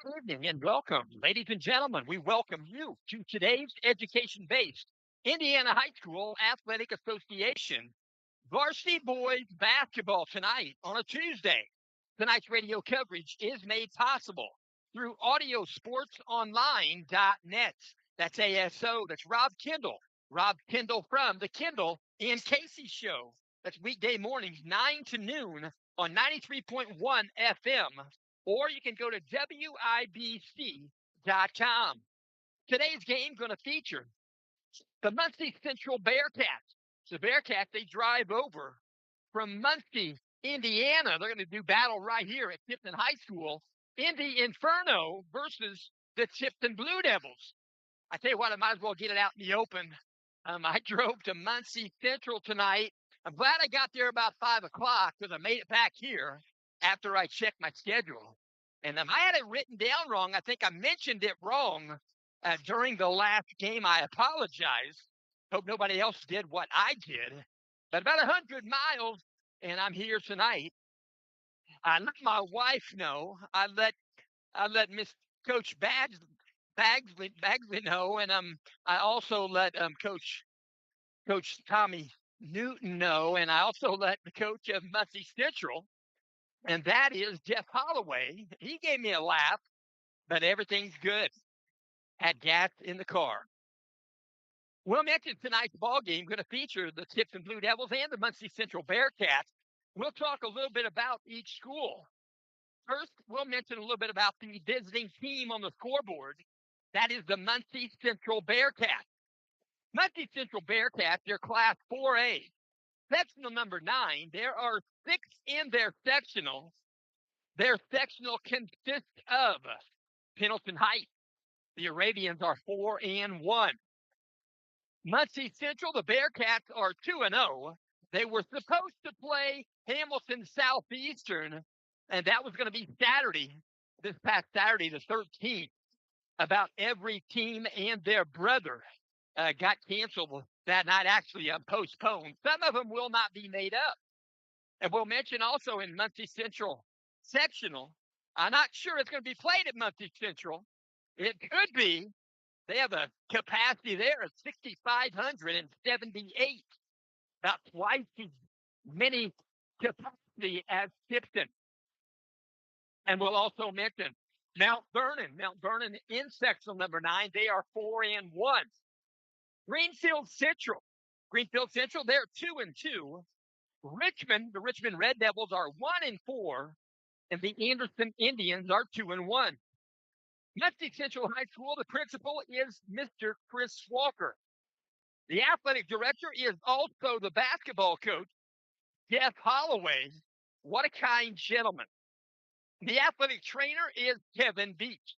Evening and welcome, ladies and gentlemen. We welcome you to today's education based Indiana High School Athletic Association varsity boys basketball tonight on a Tuesday. Tonight's radio coverage is made possible through audiosportsonline.net. That's ASO. That's Rob Kendall. Rob Kendall from the Kendall and Casey Show. That's weekday mornings, 9 to noon on 93.1 FM, or you can go to WIBC.com. Today's game going to feature the Muncie Central Bearcats. The Bearcats, they drive over from Muncie, Indiana. They're going to do battle right here at Tipton High School in the Inferno versus the Tipton Blue Devils. I tell you what, I might as well get it out in the open. I drove to Muncie Central tonight. I'm glad I got there about 5 o'clock because I made it back here after I checked my schedule. And I had it written down wrong. I think I mentioned it wrong during the last game. I apologize. Hope nobody else did what I did. But about 100 miles, and I'm here tonight. I let my wife know. I let Miss Coach Bagsley know, and I also let Coach Tommy Newton know, and I also let the coach of Muncie Central, and that is Jeff Holloway. He gave me a laugh, but everything's good. Had gas in the car. We'll mention tonight's ball game going to feature the Tipton Blue Devils and the Muncie Central Bearcats. We'll talk a little bit about each school. First, we'll mention a little bit about the visiting team on the scoreboard. That is the Muncie Central Bearcats. Muncie Central Bearcats, they're Class 4A. Sectional number 9. There are 6 in their sectional. Their sectional consists of Pendleton Heights. The Arabians are 4-1. Muncie Central, the Bearcats are 2-0. They were supposed to play Hamilton Southeastern, and that was going to be Saturday, this past Saturday, the 13th. About every team and their brother got canceled that night, actually postponed. Some of them will not be made up. And we'll mention also in Muncie Central sectional, I'm not sure it's going to be played at Muncie Central. It could be. They have a capacity there of 6,578, about twice as many capacity as Tipton. And we'll also mention Mount Vernon. Mount Vernon in sectional number 9, they are 4-1. Greenfield Central. Greenfield Central, they're 2-2. Richmond, the Richmond Red Devils are 1-4, and the Anderson Indians are 2-1. Muncie Central High School, the principal is Mr. Chris Walker. The athletic director is also the basketball coach, Jeff Holloway. What a kind gentleman. The athletic trainer is Kevin Beach.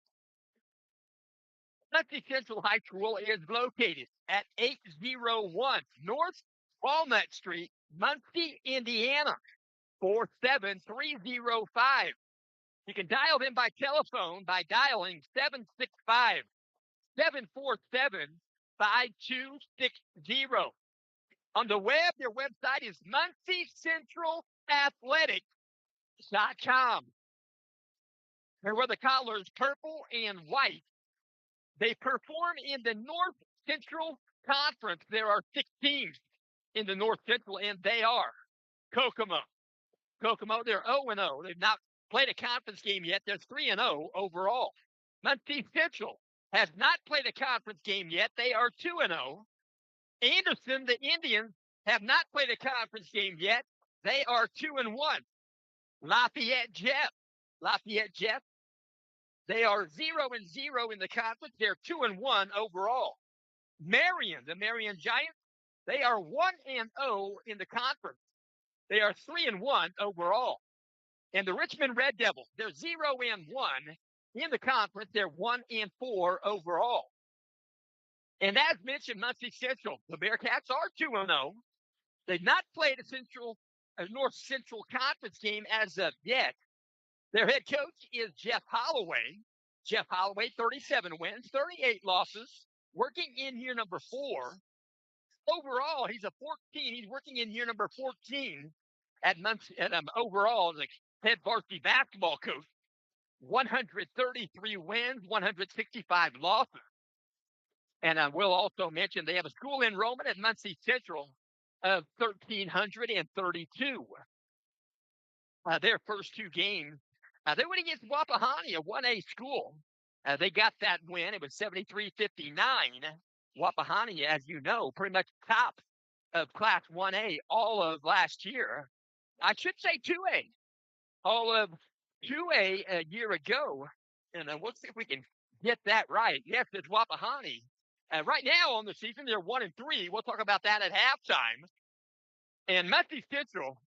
Muncie Central High School is located at 801 North Walnut Street, Muncie, Indiana, 47305. You can dial them by telephone by dialing 765-747-5260. On the web, their website is MuncieCentralAthletic.com. They wear the collars purple and white. They perform in the North Central Conference. There are 6 teams in the North Central, and they are Kokomo. Kokomo, they're 0-0. They've not played a conference game yet. They're 3-0 overall. Muncie Central has not played a conference game yet. They are 2-0. Anderson, the Indians, have not played a conference game yet. They are 2-1. Lafayette Jeff, they are 0-0 in the conference. They're 2-1 overall. Marion, the Marion Giants, they are 1-0 in the conference. They are 3-1 overall. And the Richmond Red Devils, they're 0-1 in the conference. They're 1-4 overall. And as mentioned, Muncie Central, the Bearcats are 2-0. They've not played a North Central Conference game as of yet. Their head coach is Jeff Holloway. Jeff Holloway, 37 wins, 38 losses, working in year number 4. Overall, he's working in year number 14 at Muncie, overall as a head varsity basketball coach. 133 wins, 165 losses. And I will also mention they have a school enrollment at Muncie Central of 1,332. Their first two games, they went against Wapahani, a 1A school. They got that win. It was 73-59. Wapahani, as you know, pretty much top of Class 1A all of last year. I should say 2A, all of 2A a year ago. And we'll see if we can get that right. Yes, it's Wapahani. Right now on the season, they're 1-3. We'll talk about that at halftime. And Muncie Central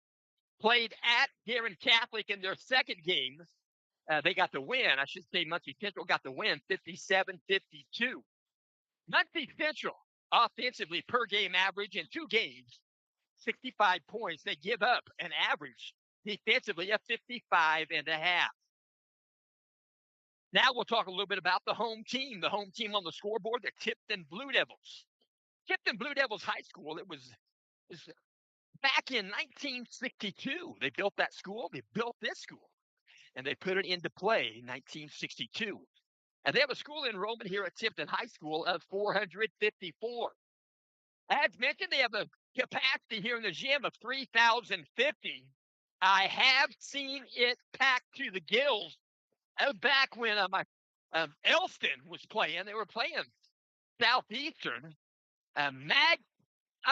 played at Guerin Catholic in their second game. They got the win. I should say Muncie Central got the win, 57-52. Muncie Central, offensively per game average in two games, 65 points. They give up an average defensively of 55 and a half. Now we'll talk a little bit about the home team. The home team on the scoreboard, the Tipton Blue Devils. Tipton Blue Devils High School, it was back in 1962. They built that school. They built this school. And they put it into play in 1962. And they have a school enrollment here at Tipton High School of 454. As mentioned, they have a capacity here in the gym of 3,050. I have seen it packed to the gills. Back when Elston was playing, they were playing Southeastern. I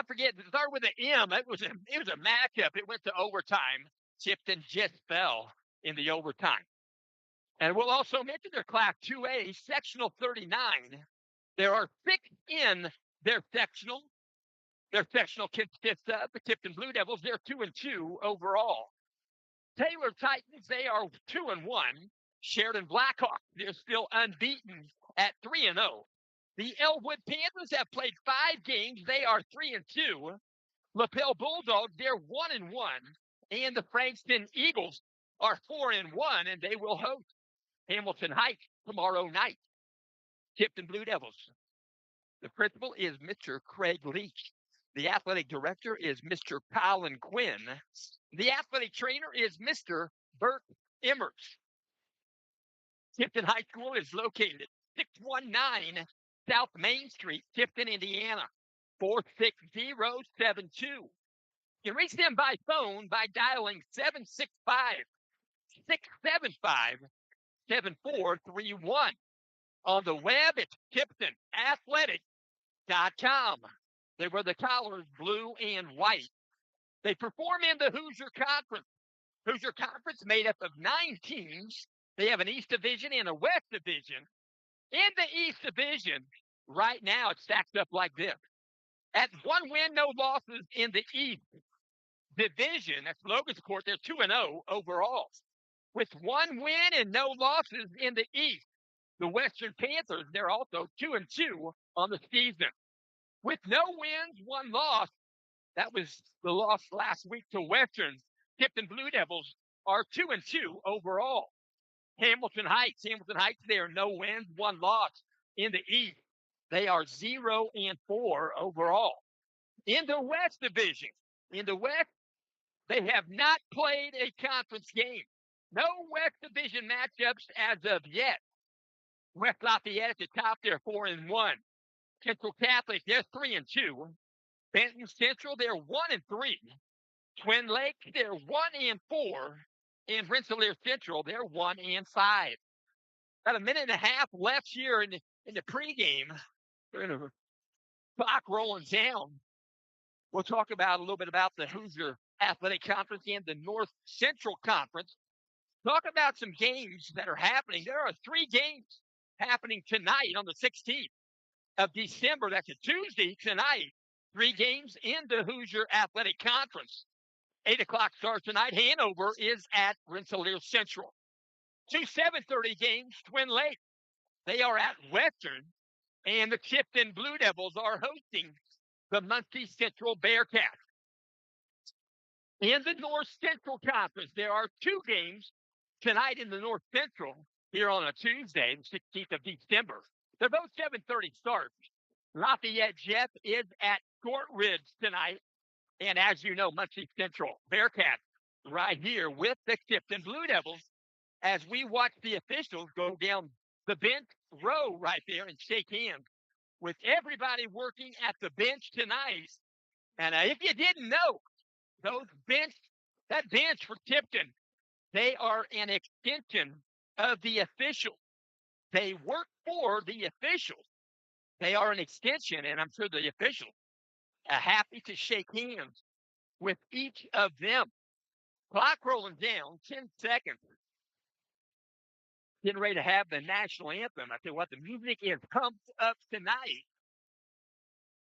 forget, it started with an M. It was a matchup. It went to overtime. Tipton just fell in the overtime. And we'll also mention their Class 2A, Sectional 39. There are 6 in their sectional. Their sectional consists of the Tipton Blue Devils. They're 2-2 overall. Taylor Titans, they are 2-1. Sheridan Blackhawks, they're still unbeaten at 3-0. The Elwood Panthers have played 5 games. They are 3-2. Lapel Bulldogs, they're 1-1. And the Frankston Eagles are 4-1, and they will host Hamilton Heights tomorrow night. Tipton Blue Devils. The principal is Mr. Craig Leach. The athletic director is Mr. Colin Quinn. The athletic trainer is Mr. Bert Emmers. Tipton High School is located at 619 South Main Street, Tipton, Indiana, 46072. You can reach them by phone by dialing 765-675-7431. On the web, it's TiptonAthletic.com. They wear the collars blue and white. They perform in the Hoosier Conference. Hoosier Conference made up of 9 teams. They have an East Division and a West Division. In the East Division, right now, it's stacked up like this. At 1 win, no losses in the East Division, that's Logansport, they're 2-0 overall. With 1 win and no losses in the East, the Western Panthers, they're also 2-2 on the season. With no wins, 1 loss, that was the loss last week to Western. Tipton Blue Devils are 2-2 overall. Hamilton Heights, they are no wins, 1 loss in the East. They are 0-4 overall. In the West Division, they have not played a conference game. No West Division matchups as of yet. West Lafayette at the top, they're 4-1. Central Catholic, they're 3-2. Benton Central, they're 1-3. Twin Lakes, they're 1-4. And Rensselaer Central, they're 1-5. About a minute and a half left here in the pregame. We're going to clock rolling down. We'll talk about a little bit about the Hoosier Athletic Conference and the North Central Conference. Talk about some games that are happening. There are 3 games happening tonight on the 16th of December. That's a Tuesday tonight. 3 games in the Hoosier Athletic Conference. 8 o'clock start tonight. Hanover is at Rensselaer Central. 2 7:30 games, Twin Lakes. They are at Western. And the Tipton Blue Devils are hosting the Muncie Central Bearcats. In the North Central Conference, there are 2 games tonight in the North Central here on a Tuesday, the 16th of December. They're both 7:30 starts. Lafayette Jeff is at Shortridge tonight. And as you know, Muncie Central Bearcats right here with the Tipton Blue Devils as we watch the officials go down the bench row right there and shake hands with everybody working at the bench tonight. And if you didn't know, those that bench for Tipton, they are an extension of the officials. They work for the officials. They are an extension, and I'm sure the officials are happy to shake hands with each of them. Clock rolling down, 10 seconds. Getting ready to have the national anthem. I tell you what, the music is pumped up tonight.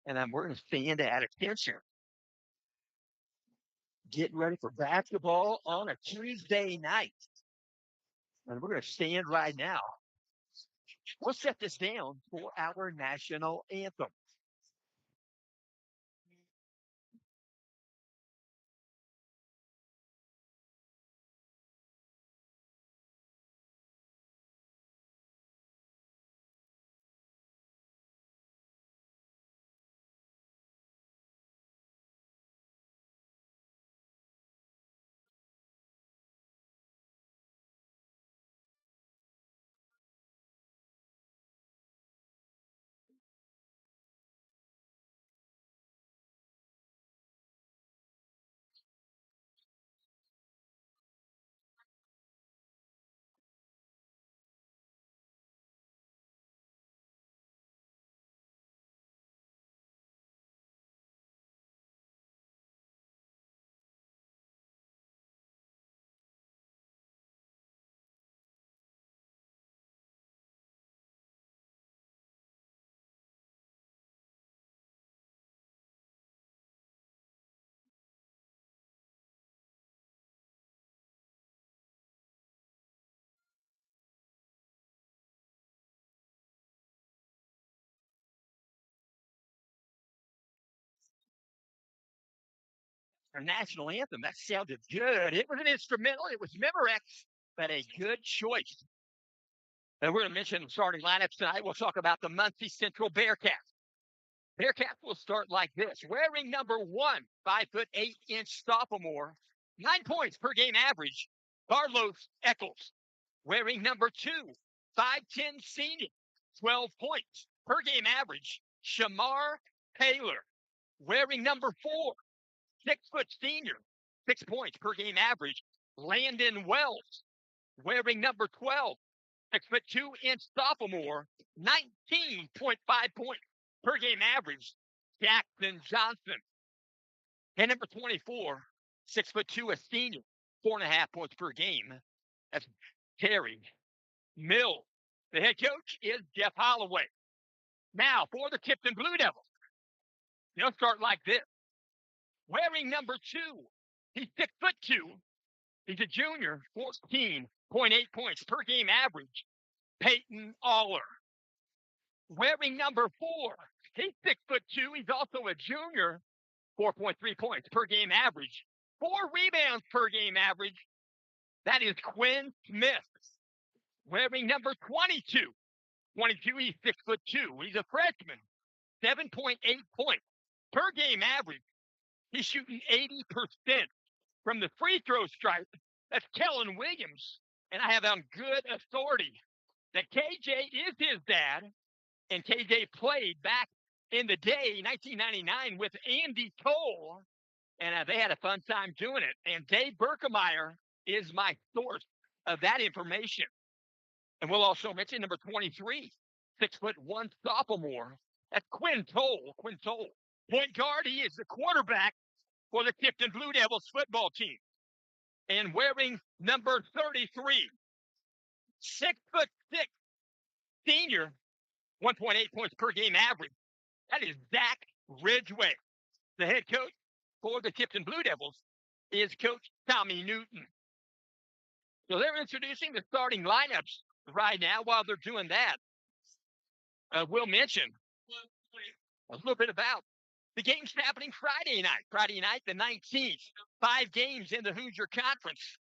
And we're going to stand at attention. Getting ready for basketball on a Tuesday night. And we're going to stand right now. We'll set this down for our national anthem. Our national anthem, that sounded good. It was an instrumental. It was Memorex, but a good choice. And we're going to mention starting lineups tonight. We'll talk about the Muncie Central Bearcats. Bearcats will start like this. Wearing number 1, 5'8" sophomore, 9 points per game average, Carlos Eccles. Wearing number 2, 5'10" senior, 12 points per game average, Shamar Taylor. Wearing number 4, 6' senior, 6 points per game average, Landon Wells. Wearing number 12, 6'2" sophomore, 19.5 points per game average, Jackson Johnson. And number 24, 6'2", a senior, 4.5 points per game. That's Terry Mills. The head coach is Jeff Holloway. Now for the Tipton Blue Devils. They'll start like this. Wearing number 2, he's 6'2". He's a junior, 14.8 points per game average, Peyton Aller. Wearing number 4, he's 6'2". He's also a junior, 4.3 points per game average, 4 rebounds per game average. That is Quinn Smith. Wearing number 22, he's 6'2". He's a freshman, 7.8 points per game average. He's shooting 80% from the free throw stripe. That's Kellen Williams. And I have on good authority that KJ is his dad. And KJ played back in the day, 1999, with Andy Cole. And they had a fun time doing it. And Dave Berkemeyer is my source of that information. And we'll also mention number 23, 6'1" sophomore. That's Quinn Toll. Point guard, he is the quarterback for the Tipton Blue Devils football team. And wearing number 33, 6'6", senior, 1.8 points per game average. That is Zach Ridgway. The head coach for the Tipton Blue Devils is Coach Tommy Newton. So they're introducing the starting lineups right now. While they're doing that, we'll mention a little bit about the games happening Friday night, the 19th. 5 games in the Hoosier Conference.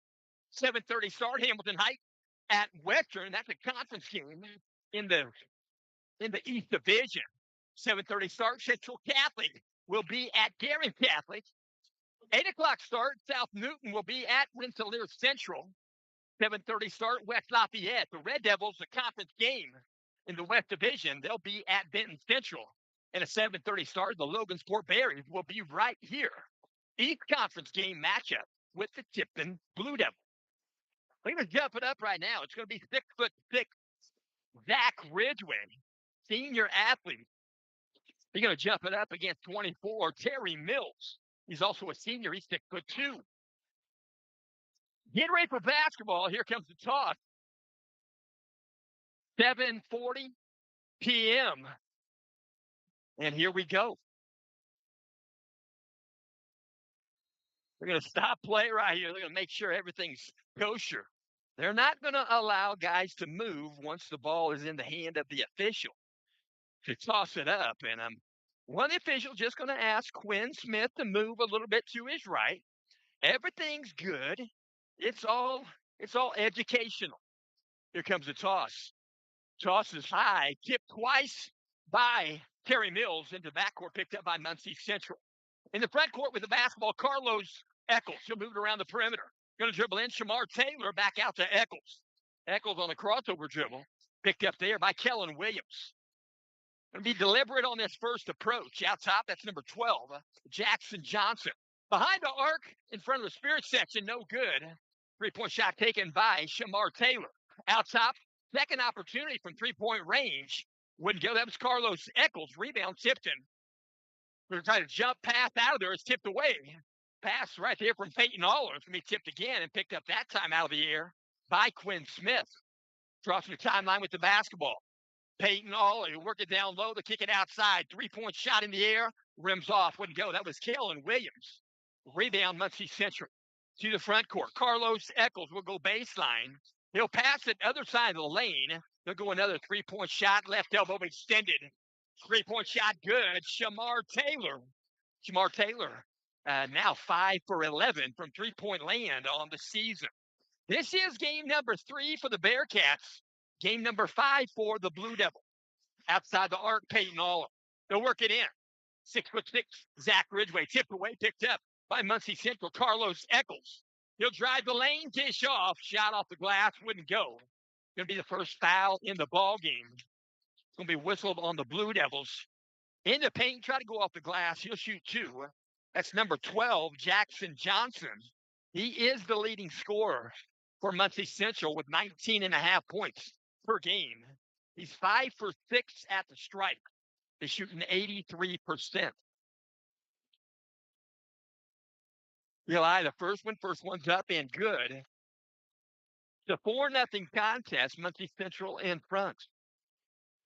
7:30 start, Hamilton Heights at Western. That's a conference game in the East Division. 7:30 start, Central Catholic will be at Guerin Catholic. 8 o'clock start, South Newton will be at Rensselaer Central. 7:30 start, West Lafayette. The Red Devils, the conference game in the West Division, they'll be at Benton Central. And a 7:30 start, the Logansport Berries will be right here. East Conference game matchup with the Tipton Blue Devils. We're going to jump it up right now. It's going to be 6'6" Zach Ridgway, senior athlete. He's going to jump it up against 24 Terry Mills. He's also a senior. He's 6'2". Get ready for basketball. Here comes the toss. 7:40 p.m. And here we go. They're going to stop play right here. They're going to make sure everything's kosher. They're not going to allow guys to move once the ball is in the hand of the official to toss it up. And one official just going to ask Quinn Smith to move a little bit to his right. Everything's good. It's all educational. Here comes the toss. Toss is high, tipped twice by Terry Mills into backcourt, picked up by Muncie Central. In the front court with the basketball, Carlos Eccles. He'll move it around the perimeter. Going to dribble in. Shamar Taylor back out to Eccles. Eccles on a crossover dribble. Picked up there by Kellen Williams. Going to be deliberate on this first approach. Out top, that's number 12, Jackson Johnson. Behind the arc, in front of the Spirit section, no good. Three-point shot taken by Shamar Taylor. Out top, second opportunity from three-point range. Wouldn't go. That was Carlos Eccles. Rebound, Tipton. We're trying to jump pass out of there. It's tipped away. Pass right there from Peyton Aller. It's going to be tipped again and picked up that time out of the air by Quinn Smith. Crossing the timeline with the basketball. Peyton Aller, work it down low, to kick it outside. Three-point shot in the air. Rims off. Wouldn't go. That was Kellen Williams. Rebound, Muncie Central. To the front court. Carlos Eccles will go baseline. He'll pass it other side of the lane. They'll go another three-point shot. Left elbow extended. Three-point shot good. Shamar Taylor. Shamar Taylor now 5 for 11 from three-point land on the season. This is game number 3 for the Bearcats. Game number 5 for the Blue Devil. Outside the arc, Peyton Aller. They'll work it in. 6'6", Zach Ridgway. Tipped away, picked up by Muncie Central, Carlos Eccles. He'll drive the lane, dish off, shot off the glass, wouldn't go. Going to be the first foul in the ball game. It's going to be whistled on the Blue Devils. In the paint, try to go off the glass. He'll shoot 2. That's number 12, Jackson Johnson. He is the leading scorer for Muncie Central with 19.5 points per game. He's 5 for 6 at the stripe. They're shooting 83%. Eli, the first one's up and good. The 4-0 contest, Muncie Central in front.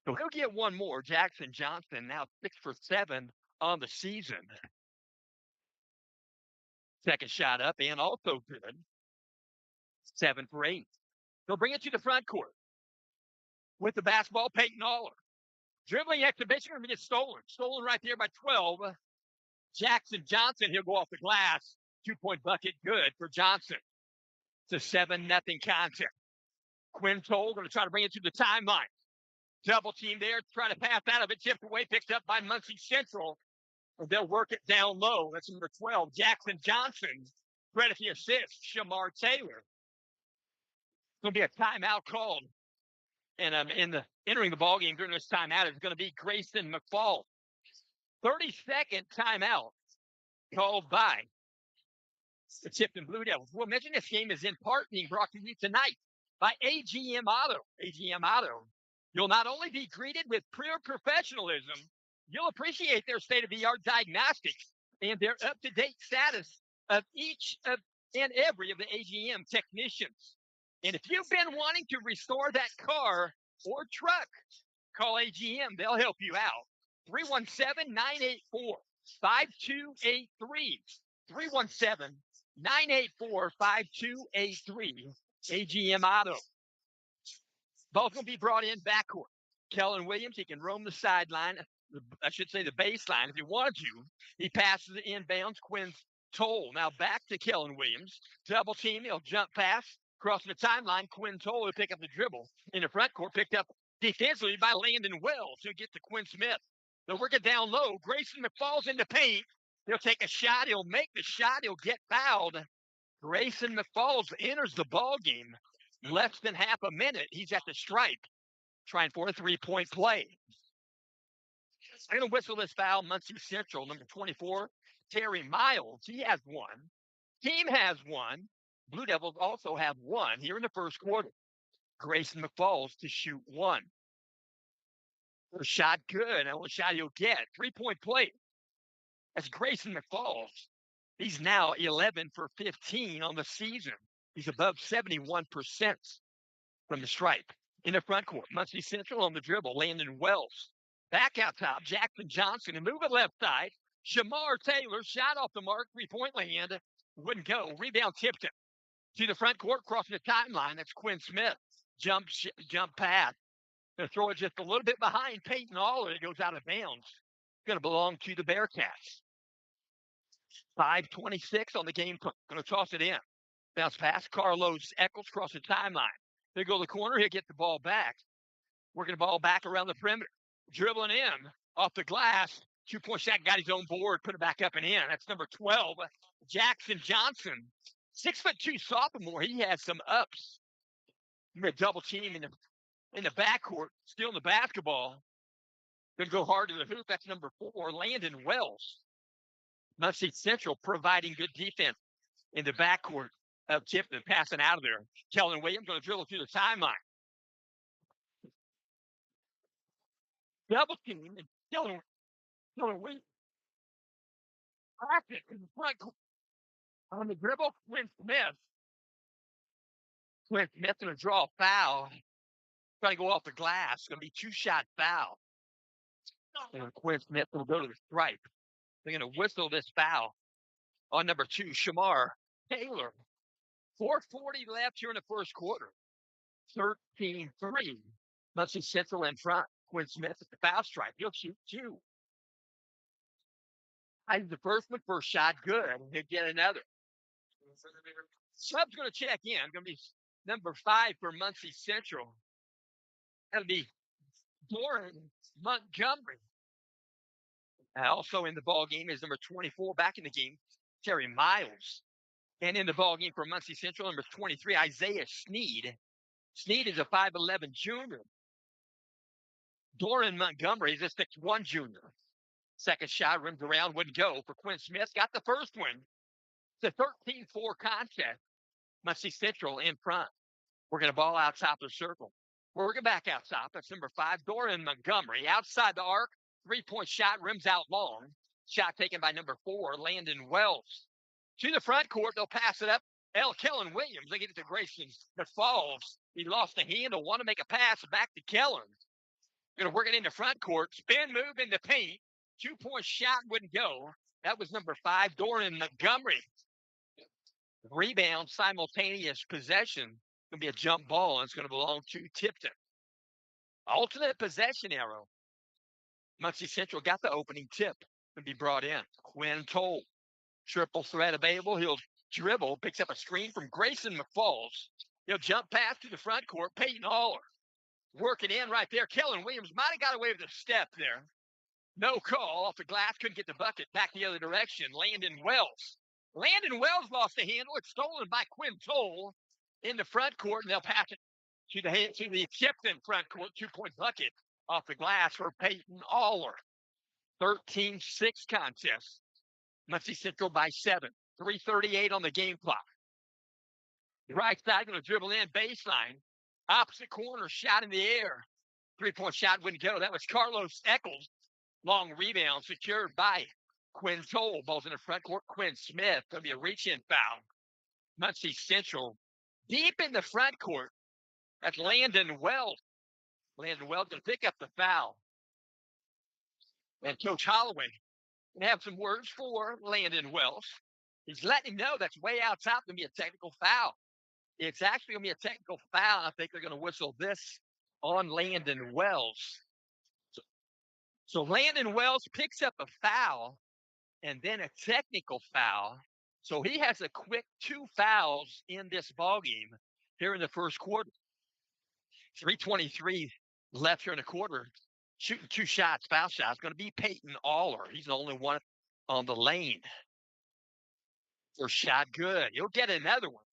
So he'll get one more. Jackson Johnson now 6 for 7 on the season. Second shot up and also good. 7 for 8. They'll bring it to the front court. With the basketball, Peyton Aller. Dribbling exhibition, going to get stolen. Stolen right there by 12. Jackson Johnson, he'll go off the glass. 2-point bucket, good for Johnson. It's a 7-0 contest. Quinn Toll going to try to bring it to the timeline. Double team there, trying to pass out of it. Tipped away, picked up by Muncie Central. And they'll work it down low. That's number 12, Jackson Johnson. Credit the assist, Shamar Taylor. It's going to be a timeout called. And entering the ballgame during this timeout is going to be Grayson McFall. 30-second timeout called by the Tipton Blue Devils. We'll mention this game is in part being brought to you tonight by AGM Auto. AGM Auto. You'll not only be greeted with pure professionalism, you'll appreciate their state-of-the-art diagnostics and their up-to-date status of each and every of the AGM technicians. And if you've been wanting to restore that car or truck, call AGM. They'll help you out. 317-984-5283. 317-984-5283. AGM Auto. Ball's going to be brought in backcourt. Kellen Williams, he can roam the sideline. I should say the baseline if he wanted to. He passes it inbounds. Quinn Toll. Now back to Kellen Williams. Double team. He'll jump pass. Crossing the timeline. Quinn Toll will pick up the dribble. In the front court, picked up defensively by Landon Wells. He'll get to Quinn Smith. They'll work it down low. Grayson McFall's in the paint. He'll take a shot. He'll make the shot. He'll get fouled. Grayson McFalls enters the ball game. less than half a minute, he's at the stripe trying for a 3-point play. I'm going to whistle this foul. Muncie Central, number 24, Terry Miles. He has one. Team has one. Blue Devils also have one here in the first quarter. Grayson McFalls to shoot one. The shot good. And what shot he'll get? 3-point play. That's Grayson McFalls. He's now 11 for 15 on the season. He's above 71% from the stripe. In the front court, Muncie Central on the dribble, Landon Wells. Back out top, Jackson Johnson, and move it left side. Shamar Taylor, shot off the mark, 3-point land, wouldn't go. Rebound Tipton. To the front court, crossing the timeline, that's Quinn Smith. Jump pass. Going to throw it just a little bit behind Peyton Aller. It goes out of bounds. Going to belong to the Bearcats. 5:26 on the game clock. Going to toss it in. Bounce pass. Carlos Eccles cross the timeline. They go to the corner. He'll get the ball back. Working the ball back around the perimeter. Dribbling in off the glass. 2-point shot. Got his own board. Put it back up and in. That's number 12, Jackson Johnson. 6'2" sophomore. He has some ups. A double team in the backcourt. Still in the basketball. Going to go hard to the hoop. That's number 4, Landon Wells. Muncie Central providing good defense in the backcourt of Tipton, passing out of there. Kellen Williams going to dribble through the timeline. Double team, and Kellen Williams. Practice in the front court. On the dribble, Quinn Smith. Quinn Smith going to draw a foul. Trying to go off the glass. Going to be 2-shot foul. And Quinn Smith will go to the stripe. They're going to whistle this foul on number 2, Shamar Taylor. 4:40 left here in the first quarter. 13-3. Muncie Central in front. Quinn Smith at the foul stripe. He'll shoot 2. The first one, first shot, good. He'll get another. Sub's going to check in. Going to be number 5 for Muncie Central. That'll be Doran Montgomery. Also in the ball game is number 24, back in the game, Terry Miles. And in the ball game for Muncie Central, number 23, Isaiah Sneed. Sneed is a 5'11" junior. Doran Montgomery is a 6'1" junior. Second shot, rims around, wouldn't go for Quinn Smith. Got the first one. It's a 13-4 contest. Muncie Central in front. We're going to ball out top of the circle. Working back out top. That's number 5, Doran Montgomery. Outside the arc. 3-point shot, rims out long. Shot taken by number 4, Landon Wells. To the front court, they'll pass it up. Kellen Williams. They get it to Grayson McFalls. He lost the handle. Want to make a pass back to Kellen. Going to work it in the front court. Spin move in the paint. 2-point shot wouldn't go. That was number 5, Doran Montgomery. Rebound, simultaneous possession. Going to be a jump ball, and it's going to belong to Tipton. Alternate possession arrow. Muncie Central got the opening tip to be brought in. Quinn Toll. Triple threat available. He'll dribble, picks up a screen from Grayson McFalls. He'll jump past to the front court. Peyton Aller. Working in right there. Kellen Williams might have got away with a step there. No call off the glass. Couldn't get the bucket. Back the other direction. Landon Wells. Landon Wells lost the handle. It's stolen by Quinn Toll in the front court, and they'll pass it to the Tipton front court. 2-point bucket off the glass for Peyton Aller. 13-6 contest. Muncie Central by 7. 3:38 on the game clock. Right side going to dribble in baseline. Opposite corner, shot in the air. 3-point shot wouldn't go. That was Carlos Eccles. Long rebound secured by Quinn Toll. Ball's in the front court. Quinn Smith. Going to be a reach-in foul. Muncie Central deep in the front court. That's Landon Wells. Landon Wells going to pick up the foul. And Coach Holloway going to have some words for Landon Wells. He's letting him know that's way out top. Going to be a technical foul. It's actually going to be a technical foul. I think they're going to whistle this on Landon Wells. So Landon Wells picks up a foul and then a technical foul. So he has a quick 2 fouls in this ballgame here in the first quarter. 3:23 left here in the quarter. Shooting 2 shots, foul shots. Going to be Peyton Aller. He's the only one on the lane. First shot, good. He'll get another one.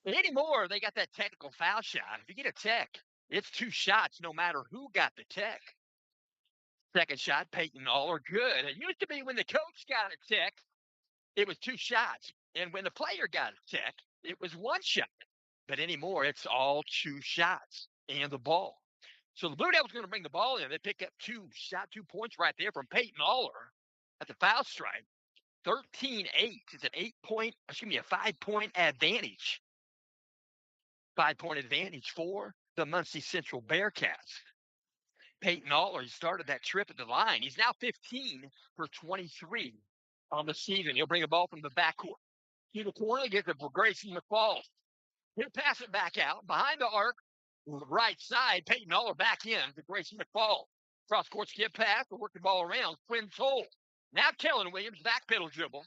Anymore, they got that technical foul shot. If you get a tech, it's 2 shots no matter who got the tech. Second shot, Peyton Aller, good. It used to be when the coach got a tech, it was 2 shots. And when the player got a tech, it was 1 shot. But anymore, it's all 2 shots and the ball. So the Blue Devils going to bring the ball in. They pick up 2 points right there from Peyton Aller at the foul stripe. 13-8. It's an 5-point advantage. 5-point advantage for the Muncie Central Bearcats. Peyton Aller, he started that trip at the line. He's now 15 for 23 on the season. He'll bring the ball from the backcourt to the corner, get it for Grayson McFall. He'll pass it back out behind the arc, right side. Peyton Aller back in to Grayson McFall. Cross court skip pass to work the ball around. Quinn Toll. Now Kellen Williams, back pedal dribble.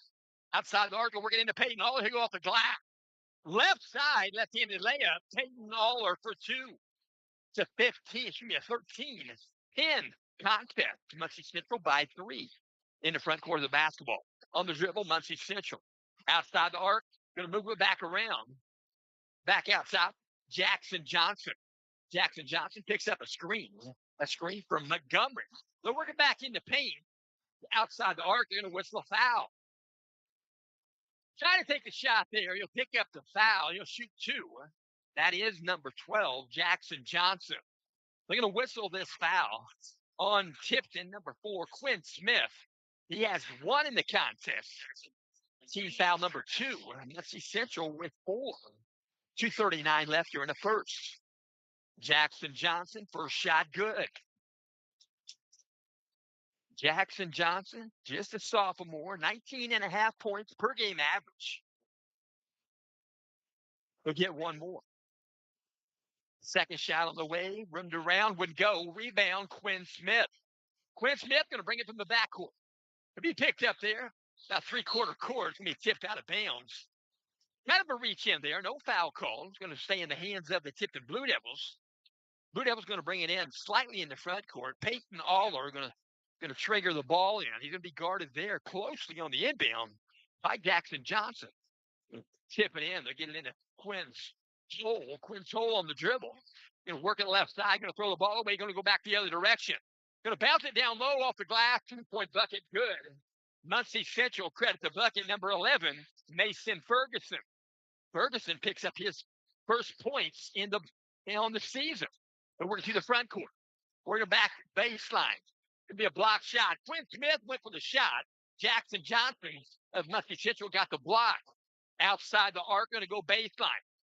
Outside the arc, working into Peyton Aller. He'll go off the glass. Left side, left-handed layup. Peyton Aller for 2. It's a 13-10 contest. Muncie Central by 3 in the front court of the basketball. On the dribble, Muncie Central. Outside the arc, going to move it back around. Back outside, Jackson Johnson. Jackson Johnson picks up a screen from Montgomery. They're working back into paint. Outside the arc, they're going to whistle a foul. Trying to take a shot there. He'll pick up the foul. He'll shoot 2. That is number 12, Jackson Johnson. They're going to whistle this foul on Tipton, number 4, Quinn Smith. He has 1 in the contest. Team foul number 2. Muncie Central with 4. 2:39 left here in the first. Jackson Johnson, first shot, good. Jackson Johnson, just a sophomore, 19.5 points per game average. He'll get 1 more. Second shot on the way, rimmed around, would go. Rebound, Quinn Smith. Quinn Smith going to bring it from the backcourt. He'll be picked up there. About 3/4 court. It's going to be tipped out of bounds. Kind of a reach in there. No foul call. It's going to stay in the hands of the Tipton Blue Devils. Blue Devils going to bring it in slightly in the front court. Peyton Aller going to trigger the ball in. He's going to be guarded there closely on the inbound by Jackson Johnson. Tip it in. They're getting into Quinn Toll. Quinn Toll on the dribble. Going to work it left side. Going to throw the ball away. Going to go back the other direction. Going to bounce it down low off the glass. 2-point bucket. Good. Muncie Central credit the bucket number 11, Mason Ferguson. Ferguson picks up his first points on the season. But we're to the front court. We're going back baseline. It'll be a block shot. Quinn Smith went for the shot. Jackson Johnson of Muncie Central got the block. Outside the arc, going to go baseline.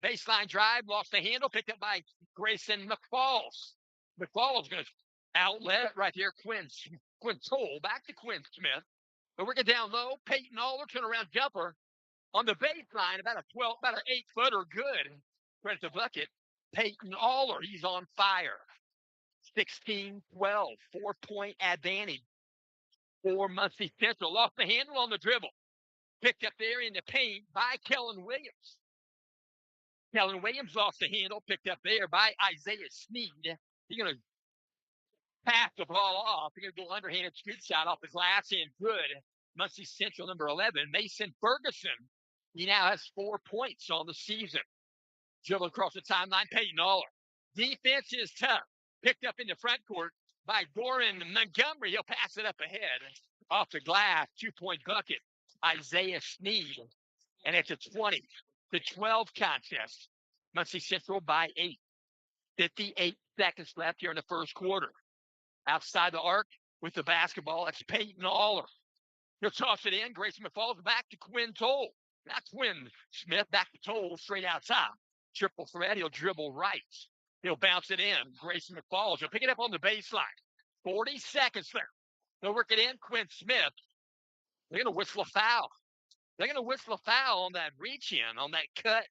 Baseline drive, lost the handle, picked up by Grayson McFalls. McFalls going to outlet right here. Quinn Toll back to Quinn Smith. But we're getting down low. Peyton Aller, turnaround jumper on the baseline, about an 8-footer, good. Credit the bucket. Peyton Aller, he's on fire. 16-12, 4-point advantage for Muncie Central. Lost the handle on the dribble. Picked up there in the paint by Kellen Williams. Kellen Williams lost the handle, picked up there by Isaiah Sneed. He's going to pass the ball off. He's going to go underhanded scoop shot off the glass and good. Muncie Central number 11, Mason Ferguson. He now has 4 points on the season. Dribble across the timeline, Peyton Aller. Defense is tough. Picked up in the front court by Doran Montgomery. He'll pass it up ahead. Off the glass, 2-point bucket. Isaiah Sneed. And it's a 20-12 contest. Muncie Central by 8. 58 seconds left here in the first quarter. Outside the arc with the basketball, that's Peyton Aller. He'll toss it in. Grayson falls back to Quinn Toll. That's Quinn Smith back to Toll straight outside. Triple threat. He'll dribble right. He'll bounce it in. Grayson McFalls. He'll pick it up on the baseline. 40 seconds there. They'll work it in. Quinn Smith. They're going to whistle a foul. They're going to whistle a foul on that reach in, on that cut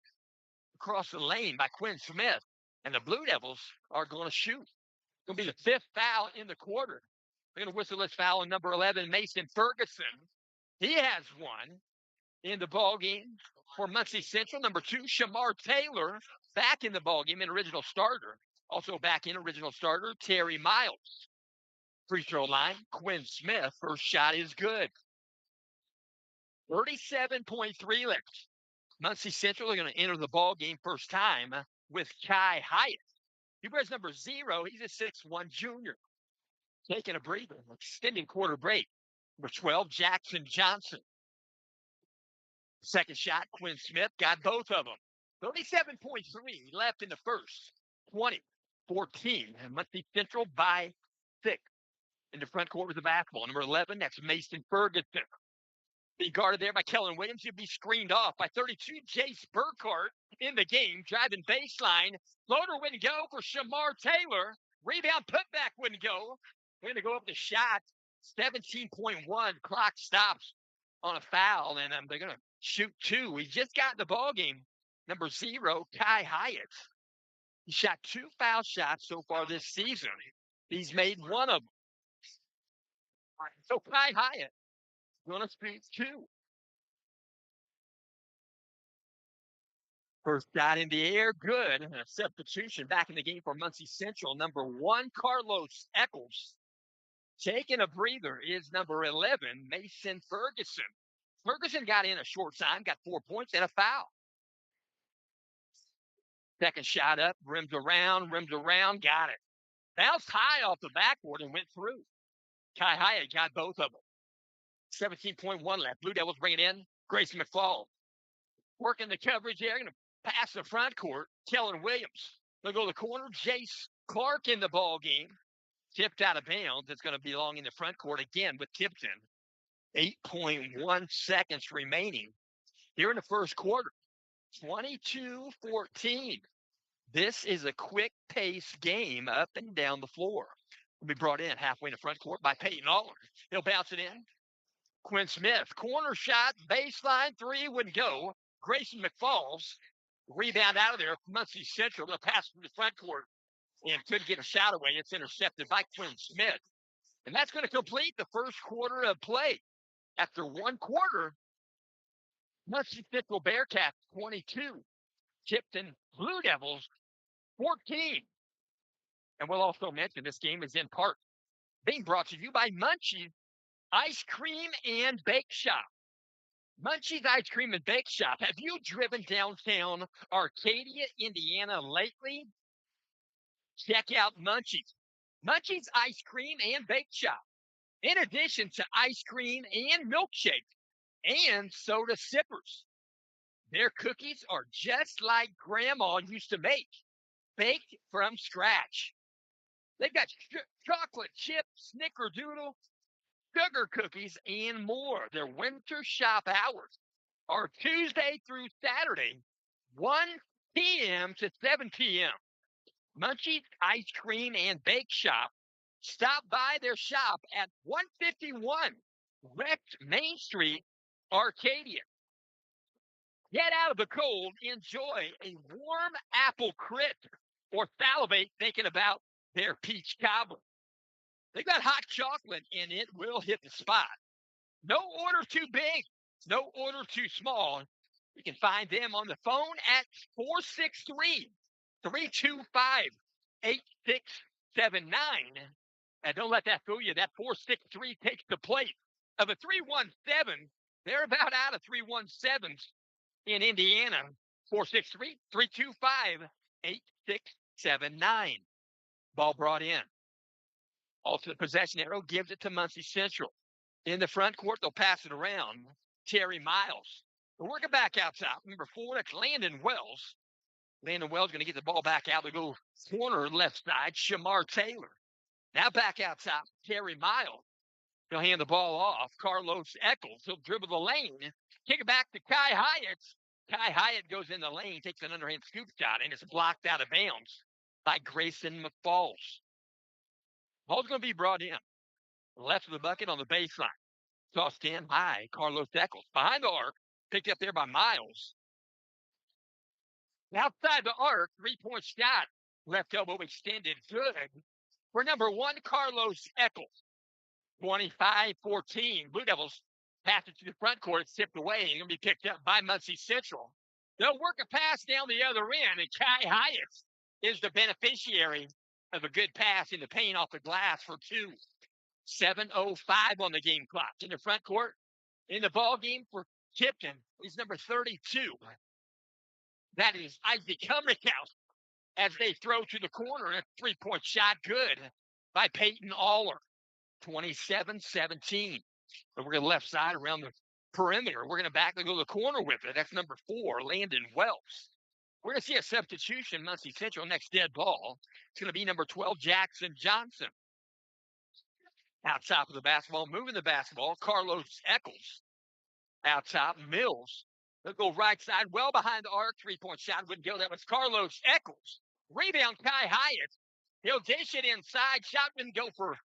across the lane by Quinn Smith. And the Blue Devils are going to shoot. It's going to be the 5th foul in the quarter. They're going to whistle this foul on number 11, Mason Ferguson. He has 1 in the ball game for Muncie Central. Number 2, Shamar Taylor, back in the ball game, an original starter. Also back in original starter, Terry Miles. Free throw line, Quinn Smith. First shot is good. 37.3 left. Muncie Central are going to enter the ball game first time with Kai Hyatt. He wears number 0. He's a 6'1 junior. Taking a breather, extending quarter break. Number 12, Jackson Johnson. Second shot, Quinn Smith got both of them. 37.3 left in the first. 20-14. And Muncie Central by 6 in the front court with the basketball. Number 11, that's Mason Ferguson. Be guarded there by Kellen Williams. He'll be screened off by 32, Jace Burkhart in the game. Driving baseline. Floater wouldn't go for Shamar Taylor. Rebound putback wouldn't go. We're going to go up the shot. 17.1. Clock stops on a foul, and they're going to shoot 2. He just got in the ball game. Number 0, Kai Hyatt. He shot 2 foul shots so far this season. He's made one of them. So Kai Hyatt going to shoot 2. First shot in the air, good. And a substitution back in the game for Muncie Central. Number 1, Carlos Eccles. Taking a breather is number 11, Mason Ferguson. Ferguson got in a short time, got 4 points and a foul. Second shot up, rims around, got it. Bounced high off the backboard and went through. Kai Hyatt got both of them. 17.1 left. Blue Devils bring it in. Grayson McFall working the coverage there. Going to pass the front court. Kellen Williams. They'll go to the corner. Jace Clark in the ball game. Tipped out of bounds. It's going to belong in the front court again with Tipton. 8.1 seconds remaining here in the first quarter. 22-14. This is a quick pace game up and down the floor. Will be brought in halfway in the front court by Peyton Allard. He'll bounce it in. Quinn Smith, corner shot, baseline 3 wouldn't go. Grayson McFalls, rebound out of there. Muncie Central, going to pass from the front court and could get a shot away. It's intercepted by Quinn Smith. And that's going to complete the first quarter of play. After one quarter, Muncie Central Bearcats 22, Tipton Blue Devils 14. And we'll also mention this game is in part being brought to you by Muncie Ice Cream and Bake Shop. Munchie's Ice Cream and Bake Shop. Have you driven downtown Arcadia, Indiana lately? Check out Munchie's. Munchie's Ice Cream and Bake Shop. In addition to ice cream and milkshake and soda sippers. Their cookies are just like Grandma used to make, baked from scratch. They've got chocolate chip, snickerdoodle, sugar cookies, and more. Their winter shop hours are Tuesday through Saturday, 1 p.m. to 7 p.m. Munchie's Ice Cream and Bake Shop. Stop by their shop at 151 West Main Street, Arcadia. Get out of the cold, enjoy a warm apple crisp, or salivate thinking about their peach cobbler. They got hot chocolate, and it will hit the spot. No order too big, no order too small. You can find them on the phone at 463-325-8679. And don't let that fool you. That 463 takes the place of a 317. They're about out of 317s in Indiana. 463-325-8679. Ball brought in. Also, the possession arrow gives it to Muncie Central. In the front court, they'll pass it around. Terry Miles. They'll work it back out top. Number 4, that's Landon Wells. Landon Wells going to get the ball back out. They go corner left side. Shamar Taylor. Now back out top. Terry Miles. He'll hand the ball off. Carlos Eccles. He'll dribble the lane. Kick it back to Kai Hyatt. Kai Hyatt goes in the lane, takes an underhand scoop shot, and it's blocked out of bounds by Grayson McFalls. Ball's going to be brought in. Left of the bucket on the baseline. Tossed in high. Carlos Eccles. Behind the arc. Picked up there by Miles. Outside the arc. 3-point shot. Left elbow extended. Good. For number 1, Carlos Eccles. 25-14. Blue Devils pass it to the front court. It's tipped away. It's going to be picked up by Muncie Central. They'll work a pass down the other end. And Kai Hyatt is the beneficiary of a good pass in the paint off the glass for 2. 7:05 on the game clock. In the front court, in the ball game for Tipton, is number 32, That is Isaac Cumberhouse as they throw to the corner, and a three-point shot good by Peyton Aller, 27-17. But we're going to left side around the perimeter. We're going to back to go to the corner with it. That's number 4, Landon Wells. We're going to see a substitution, Muncie Central, next dead ball. It's going to be number 12, Jackson Johnson. Out top of the basketball, moving the basketball, Carlos Eccles. Out top, Mills. They'll go right side, well behind the arc. Three-point shot wouldn't go. That was Carlos Eccles. Rebound, Kai Hyatt. He'll dish it inside. Shot wouldn't go for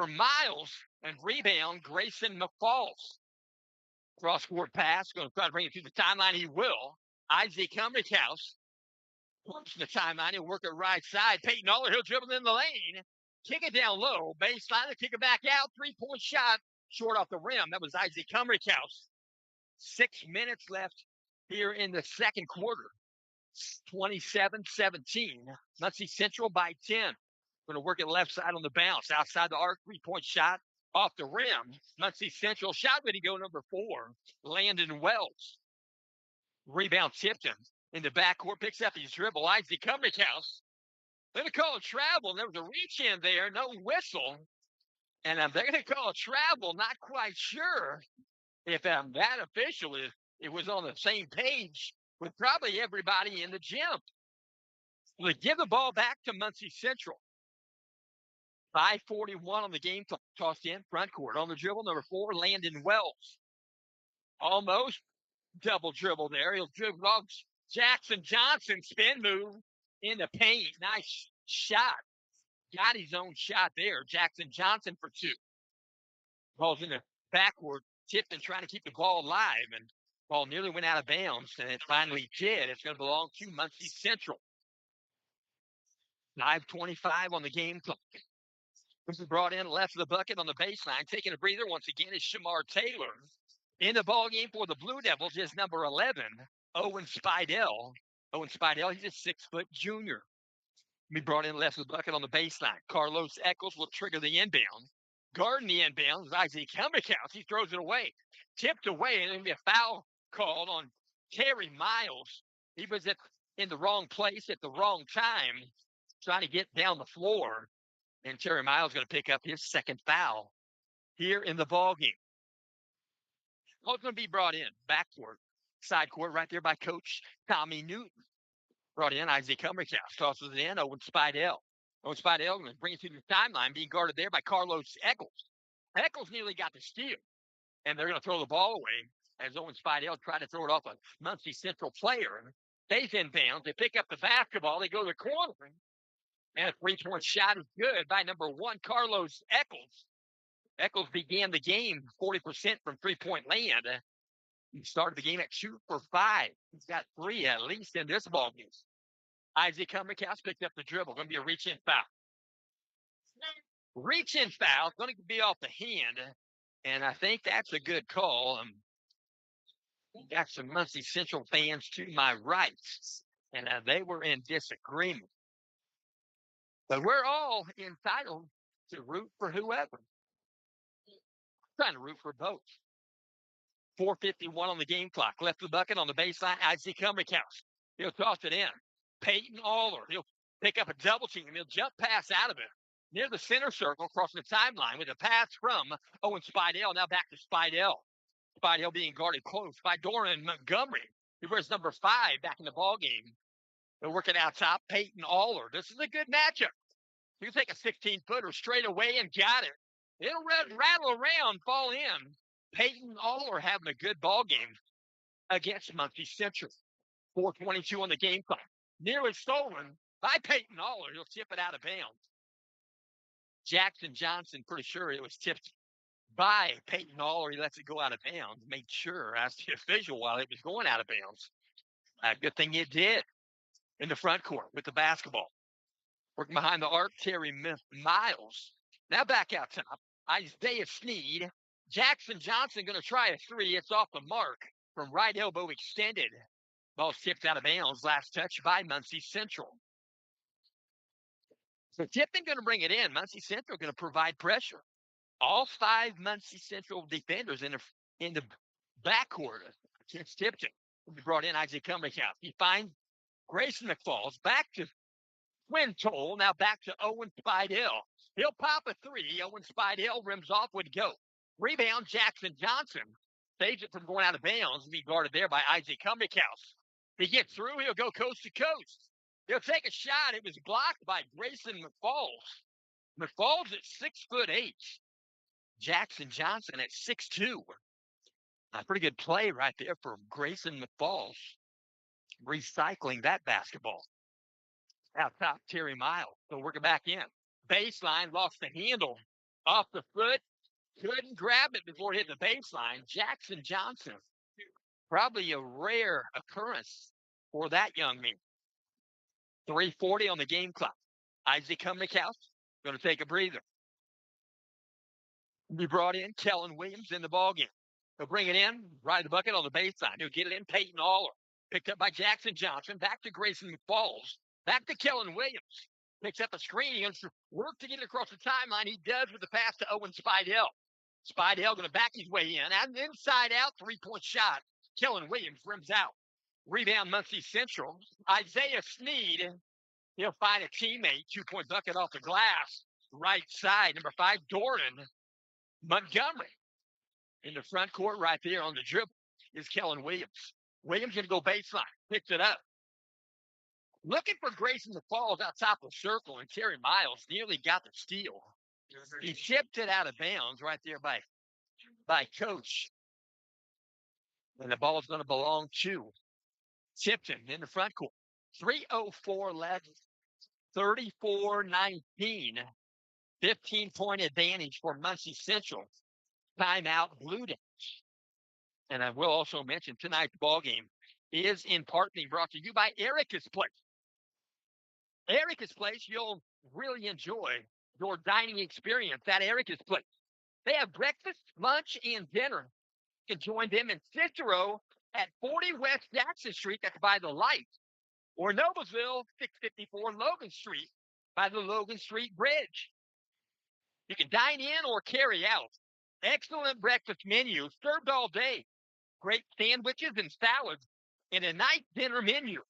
Miles. And rebound, Grayson McFalls. Cross-court pass. Going to try to bring it to the timeline. He will. Isaac Cumberhouse. Pushing the timeline. He'll work it right side. Peyton Aller, he'll dribble in the lane. Kick it down low. Baseline, kick it back out. Three-point shot. Short off the rim. That was Isaac Cumberhouse. 6 minutes left here in the second quarter. 27-17. Muncie Central by 10. Going to work it left side on the bounce. Outside the arc, three-point shot off the rim. Muncie Central shot ready to go, number 4, Landon Wells. Rebound Tipton in the backcourt, picks up his dribble. Isaac Cumberhouse. They're going to call a travel. There was a reach in there, no whistle. And they're going to call a travel. Not quite sure if that official it was on the same page with probably everybody in the gym. They give the ball back to Muncie Central. 5:41 on the game clock. Tossed in front court on the dribble. Number 4, Landon Wells. Almost double dribble there. He'll dribble off Jackson Johnson. Spin move in the paint. Nice shot. Got his own shot there. Jackson Johnson for 2. Ball's in the backward. Tipton trying to keep the ball alive, and ball nearly went out of bounds, and it finally did. It's going to belong to Muncie Central. 5:25 on the game clock. This is brought in left of the bucket on the baseline. Taking a breather once again is Shamar Taylor. In the ball game for the Blue Devils is number 11, Owen Spidell. Owen Spidell, he's a 6-foot junior. Be brought in left of the bucket on the baseline. Carlos Eccles will trigger the inbound. Guarding the inbound is Isaac Cumberhouse. He throws it away. Tipped away, and there'll be a foul called on Terry Miles. He was in the wrong place at the wrong time, trying to get down the floor. And Terry Miles is going to pick up his second foul here in the ballgame. What's going to be brought in? Backcourt, side court right there by Coach Tommy Newton. Brought in Isaac Cumberhouse. Tosses it in, Owen Spidell. Owen Spidell going to bring it to the timeline, being guarded there by Carlos Eccles. Eccles nearly got the steal, and they're going to throw the ball away as Owen Spidell tried to throw it off a Muncie Central player. Stays inbounds. They pick up the basketball. They go to the corner, and a three-point shot is good by number 1, Carlos Eccles. Eccles began the game 40% from three-point land. He started the game at 2 for 5. He's got 3 at least in this ball game. Isaac Cumberhouse picked up the dribble. Going to be a reach-in foul. Reach-in foul. Going to be off the hand. And I think that's a good call. Got some Muncie Central fans to my right. And they were in disagreement. But we're all entitled to root for whoever. I'm trying to root for both. 4:51 on the game clock. Left the bucket on the baseline. Isaac Cumberhouse. He'll toss it in. Peyton Aller. He'll pick up a double team. He'll jump pass out of it. Near the center circle, crossing the timeline with a pass from Owen Spidell. Now back to Spidell. Spidell being guarded close by Doran Montgomery. He wears number 5 back in the ballgame. They're working out top. Peyton Aller. This is a good matchup. You can take a 16-footer straight away and got it. It'll rattle around, fall in. Peyton Aller having a good ball game against Muncie Central. 4:22 on the game clock. Nearly stolen by Peyton Aller. He'll tip it out of bounds. Jackson Johnson, pretty sure it was tipped by Peyton Aller. He lets it go out of bounds. Made sure, asked the official while it was going out of bounds. Good thing it did in the front court with the basketball. Working behind the arc, Terry Miles. Now back out top. Isaiah Sneed. Jackson Johnson going to try a 3. It's off the mark from right elbow extended. Ball tipped out of bounds. Last touch by Muncie Central. So Tipton going to bring it in. Muncie Central going to provide pressure. All 5 Muncie Central defenders in the backcourt against Tipton. Will be brought in Isaac Cumberhouse. He finds Grayson McFalls back to Quinn Toll. Now back to Owen Spidell. He'll pop a three. Owen Spidell rims off with go. Rebound, Jackson Johnson saves it from going out of bounds and be guarded there by Isaac Cumberhouse. He gets through. He'll go coast to coast. He'll take a shot. It was blocked by Grayson McFalls. McFalls at 6'8". Jackson Johnson at 6'2". A pretty good play right there for Grayson McFalls. Recycling that basketball. Out top, Terry Miles. So working back in. Baseline, lost the handle. Off the foot. Couldn't grab it before it hit the baseline. Jackson Johnson. Probably a rare occurrence for that young man. 3:40 on the game clock. Isaac Cumberhouse going to take a breather. Be brought in. Kellen Williams in the ballgame. He'll bring it in, ride the bucket on the baseline. He'll get it in. Peyton Aller. Picked up by Jackson Johnson. Back to Grayson McFalls. Back to Kellen Williams. Picks up a screen. He has to work to get it across the timeline. He does with the pass to Owen Spidell. Spidell going to back his way in. And inside out, three-point shot. Kellen Williams rims out. Rebound, Muncie Central. Isaiah Sneed. He'll find a teammate. 2-point bucket off the glass. Right side, number 5, Doran Montgomery. In the front court right there on the dribble is Kellen Williams. Williams going to go baseline. Picks it up. Looking for Grayson McFalls out top of the circle, and Terry Miles nearly got the steal. He chipped it out of bounds right there by Coach. And the ball's going to belong to Tipton in the front court. 3:04 left. 34-19. 15-point advantage for Muncie Central. Timeout, Blue Devils. And I will also mention tonight's ball game is in part being brought to you by Erica's Place. Erica's Place, you'll really enjoy your dining experience at Erica's Place. They have breakfast, lunch, and dinner. You can join them in Cicero at 40 West Jackson Street, that's by the light, or Noblesville, 654 Logan Street, by the Logan Street Bridge. You can dine in or carry out. Excellent breakfast menu, served all day. Great sandwiches and salads, and a nice dinner menu.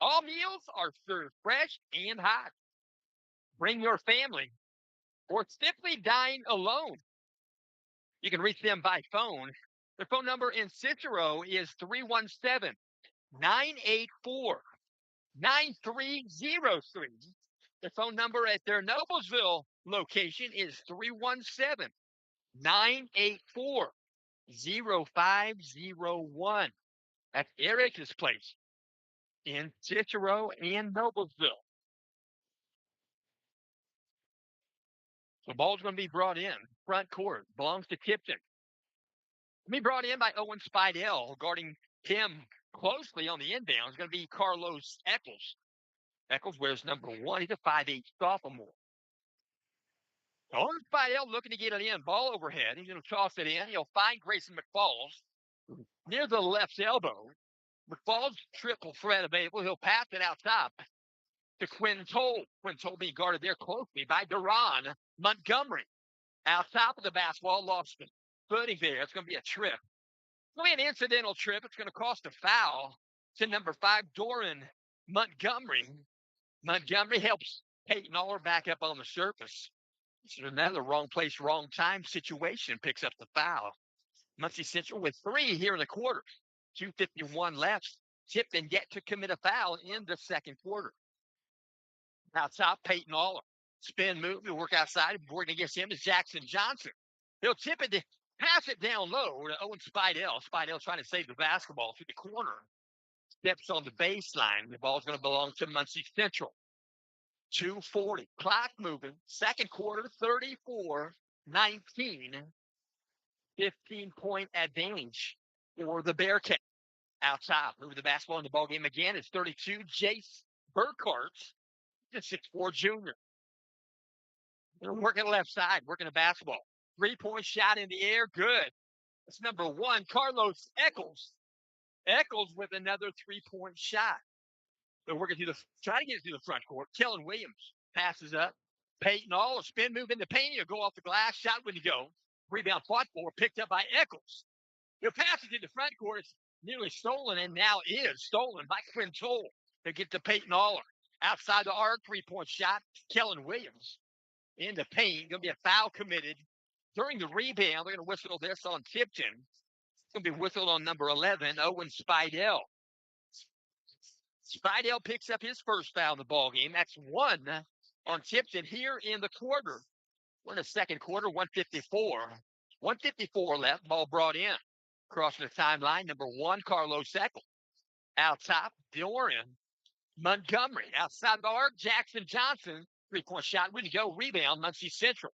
All meals are served fresh and hot. Bring your family or simply dine alone. You can reach them by phone. Their phone number in Cicero is 317-984-9303. The phone number at their Noblesville location is 317-984-0501. That's Erica's Place in Cicero and Noblesville. The ball's going to be brought in. Front court belongs to Tipton. Be brought in by Owen Spidell. Guarding him closely on the inbound is going to be Carlos Eccles. Eccles wears number 1. He's a 5'8" sophomore. Owen Spidell looking to get it in. Ball overhead. He's going to toss it in. He'll find Grayson McFalls near the left elbow. McFalls triple threat available. He'll pass it out top to Quinn Toll. Quinn Toll being guarded there closely by Duran Montgomery. Out top of the basketball, lost the footing there. It's going to be a trip. It's going to be an incidental trip. It's going to cost a foul to number 5, Doran Montgomery. Montgomery helps Peyton Aller back up on the surface. It's another wrong place, wrong time situation. Picks up the foul. Muncie Central with 3 here in the quarter. 2:51 left. Tipton yet to commit a foul in the second quarter. Now top, Peyton Aller. Spin move. He'll work outside. Working against him is Jackson Johnson. He'll tip it, pass it down low to Owen Spidell. Spidell trying to save the basketball through the corner. Steps on the baseline. The ball's going to belong to Muncie Central. 2:40. Clock moving. Second quarter, 34-19. 15-point advantage for the Bearcats. Outside, moving the basketball in the ball game again. It's 32. Jace Burkhart, the 6'4" junior. They're working left side, working the basketball. 3-point shot in the air, good. That's number 1, Carlos Eccles. Eccles with another 3-point shot. They're working trying to get it through the front court. Kellen Williams passes up. Peyton Aller, spin move into paint. He'll go off the glass. Shot when you go. Rebound fought for, picked up by Eccles. He'll pass it to the front court. It's nearly stolen, and now is stolen by Quinn Toll. He'll get to Peyton Aller. Outside the arc, 3-point shot. Kellen Williams in the paint. Going to be a foul committed. During the rebound, they're going to whistle this on Tipton. It's going to be whistled on number 11, Owen Spidell. Spidell picks up his first foul in the ball game. That's one on Tipton here in the quarter. We're in the second quarter, 154. 154 left, ball brought in. Crossing the timeline, number 1, Carlos Eckel. Out top, Doran Montgomery. Outside the arc, Jackson Johnson. 3-point shot, ready to go. Rebound, Muncie Central.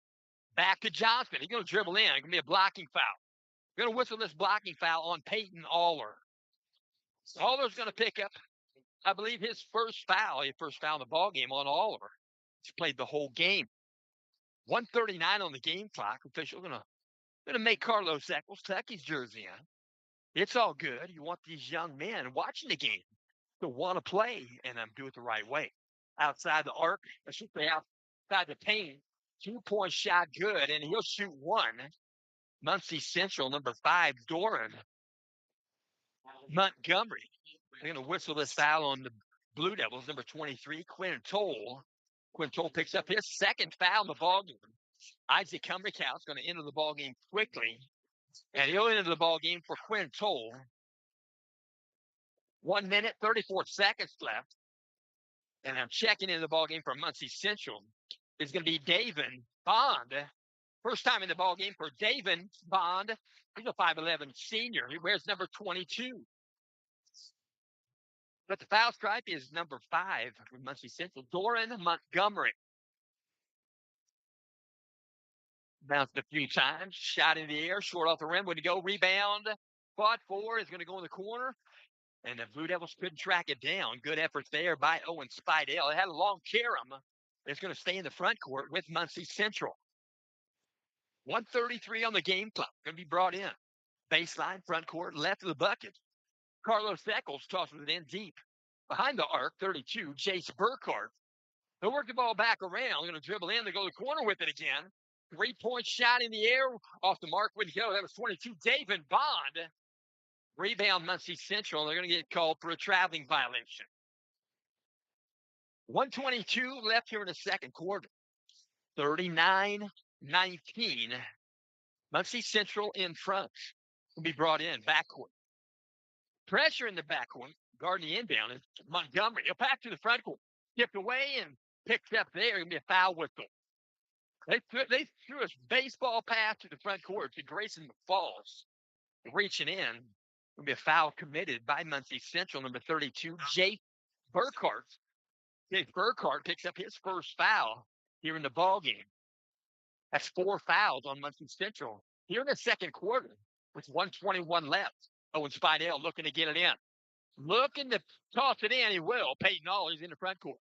Back to Johnson. He's going to dribble in. It's going to be a blocking foul. We're going to whistle this blocking foul on Peyton Aller. Aller's going to pick up, I believe, his first foul in the ball game on Aller. He's played the whole game. 1:39 on the game clock. Official going to make Carlos Eccles tuck his jersey in. It's all good. You want these young men watching the game to want to play and do it the right way. Outside the arc, I should say outside the paint, 2-point shot good, and he'll shoot one. Muncie Central, number 5, Doran Montgomery. They're going to whistle this foul on the Blue Devils, number 23, Quinn Toll. Quinn Toll picks up his second foul in the ballgame. Isaac Cumbercow is going to enter the ballgame quickly, and he'll enter the ballgame for Quinn Toll. 1 minute, 34 seconds left, and I'm checking into the ballgame for Muncie Central. It's going to be Davin Bond. First time in the ballgame for Davin Bond. He's a 5'11 senior. He wears number 22. But the foul stripe is number 5 for Muncie Central, Doran Montgomery. Bounced a few times, shot in the air, short off the rim. When to go, rebound. Fought for, is going to go in the corner. And the Blue Devils couldn't track it down. Good effort there by Owen Spidell. It had a long carom. It's going to stay in the front court with Muncie Central. 1:33 on the game clock. Going to be brought in. Baseline, front court, left of the bucket. Carlos Eccles tosses it in deep. Behind the arc, 32, Jace Burkhart. They'll work the ball back around. They're going to dribble in. They go to the corner with it again. 3-point shot in the air. Off the mark, wouldn't go. That was 22, David Bond. Rebound, Muncie Central. They're going to get called for a traveling violation. 1:22 left here in the second quarter. 39-19. Muncie Central in front. Will be brought in, backcourt. Pressure in the backcourt. Guarding the inbound is Montgomery. He'll pass to the front court. Tipped away and picked up there. Going to be a foul whistle. They threw a baseball pass to the front court to Grayson McFalls. Reaching in. Going to be a foul committed by Muncie Central, number 32, Jace Burkhart. Jace Burkhart picks up his first foul here in the ballgame. That's 4 fouls on Muncie Central here in the second quarter with 1:21 left. Owen Spidell looking to get it in. Looking to toss it in. He will. Peyton Aller's in the front court.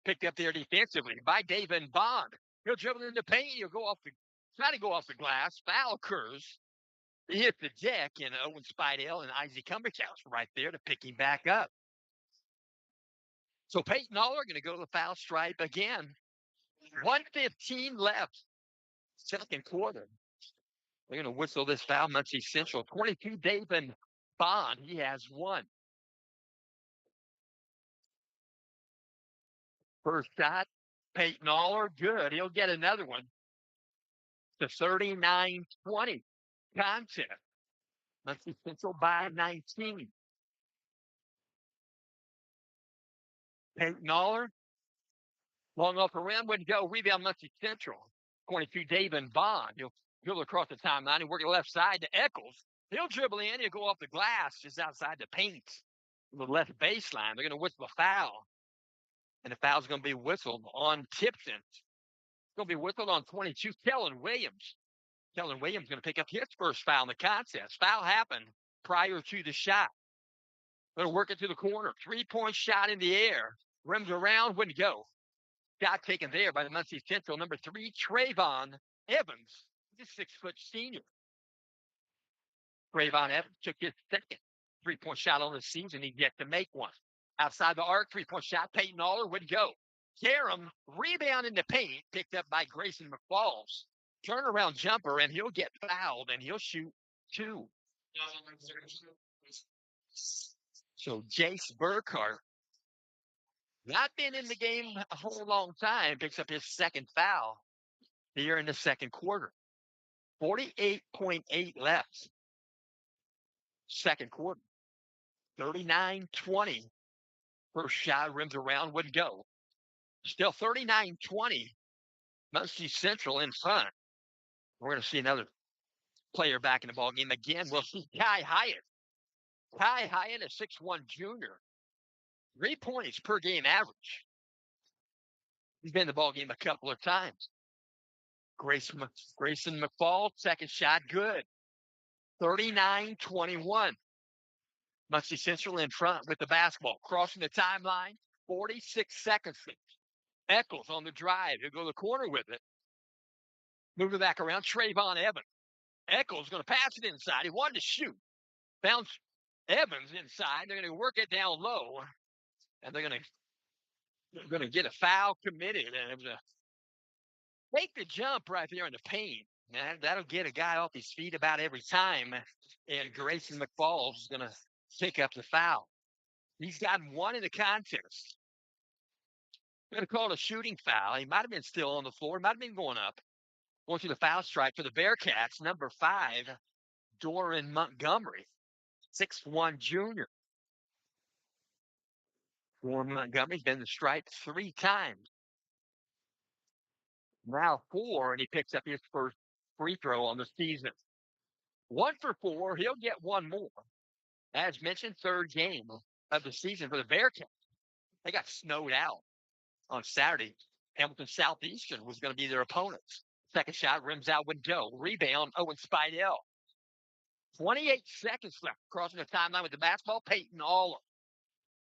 Picked up there defensively by David Bond. He'll dribble in the paint. He'll try to go off the glass. Foul occurs. He hit the deck, and Owen Spidell and Isaac Cumbercow right there to pick him back up. So Peyton Aller going to go to the foul stripe again. 1:15 left. Second quarter. They're going to whistle this foul, Muncie Central. 22, David Bond. He has 1. First shot, Peyton Aller, good. He'll get another one. It's a 39-20 contest. Muncie Central by 19. Peyton Aller, long off the rim, wouldn't go. Rebound, Muncie Central. 22, David Bond. He'll dribble across the timeline and work the left side to Eccles. He'll dribble in. He'll go off the glass just outside the paint. The left baseline. They're going to whistle a foul. And the foul's going to be whistled on Tipton. It's going to be whistled on 22, Kellen Williams. Kellen Williams going to pick up his first foul in the contest. Foul happened prior to the shot. Going to work it to the corner. 3-point shot in the air. Rims around, wouldn't go. Shot taken there by the Muncie Central, number 3, Trayvon Evans. He's a 6-foot senior. Trayvon Evans took his second 3-point shot on the season. He's yet to make one. Outside the arc, 3-point shot. Peyton Aller would go. Karam, rebound in the paint, picked up by Grayson McFalls. Turnaround jumper, and he'll get fouled, and he'll shoot 2. So Jace Burkhart Not been in the game a whole long time. Picks up his second foul here in the second quarter. 48.8 left. Second quarter. 39-20. First shot, rims around, wouldn't go. Still 39-20. Muncie Central in front. We're going to see another player back in the ball game again. We'll see Kai Hyatt. Kai Hyatt, a 6'1 junior. 3 points per game average. He's been in the ball game a couple of times. Grayson McFall, second shot, good. 39-21. Muncie Central in front with the basketball. Crossing the timeline, 46 seconds. Eccles on the drive. He'll go to the corner with it. Move it back around. Trayvon Evans. Eccles going to pass it inside. He wanted to shoot. Bounce Evans inside. They're going to work it down low. And they're going to get a foul committed. And it was a take the jump right there in the paint. And that'll get a guy off his feet about every time. And Grayson McFall is going to pick up the foul. He's gotten one in the contest. Going to call it a shooting foul. He might have been still on the floor. Might have been going up. Going through the foul stripe for the Bearcats, number 5, Doran Montgomery, 6'1 junior. Doran Montgomery's been in the stripe 3 times. Now 4, and he picks up his first free throw on the season. 1 for 4. He'll get one more. As mentioned, third game of the season for the Bearcats. They got snowed out on Saturday. Hamilton Southeastern was going to be their opponents. Second shot, rims out, would go. Rebound, Owen Spidell. 28 seconds left. Crossing the timeline with the basketball, Peyton Aller.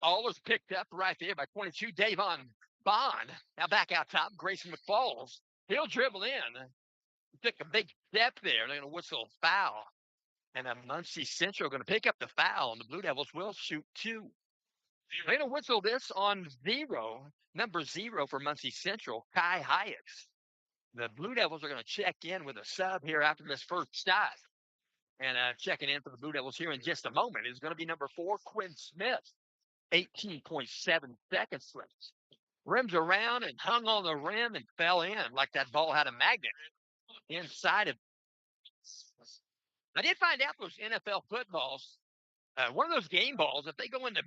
Aller's picked up right there by 22, Davon Bond. Now back out top, Grayson McFalls. He'll dribble in. He took a big step there. They're going to whistle foul. And Muncie Central going to pick up the foul, and the Blue Devils will shoot 2. They're going to whistle this on 0, number 0 for Muncie Central, Kai Hyatt. The Blue Devils are going to check in with a sub here after this first shot. And checking in for the Blue Devils here in just a moment is going to be number 4, Quinn Smith. 18.7 seconds left. Rims around and hung on the rim and fell in like that ball had a magnet inside of. I did find out those NFL footballs, one of those game balls, if they go into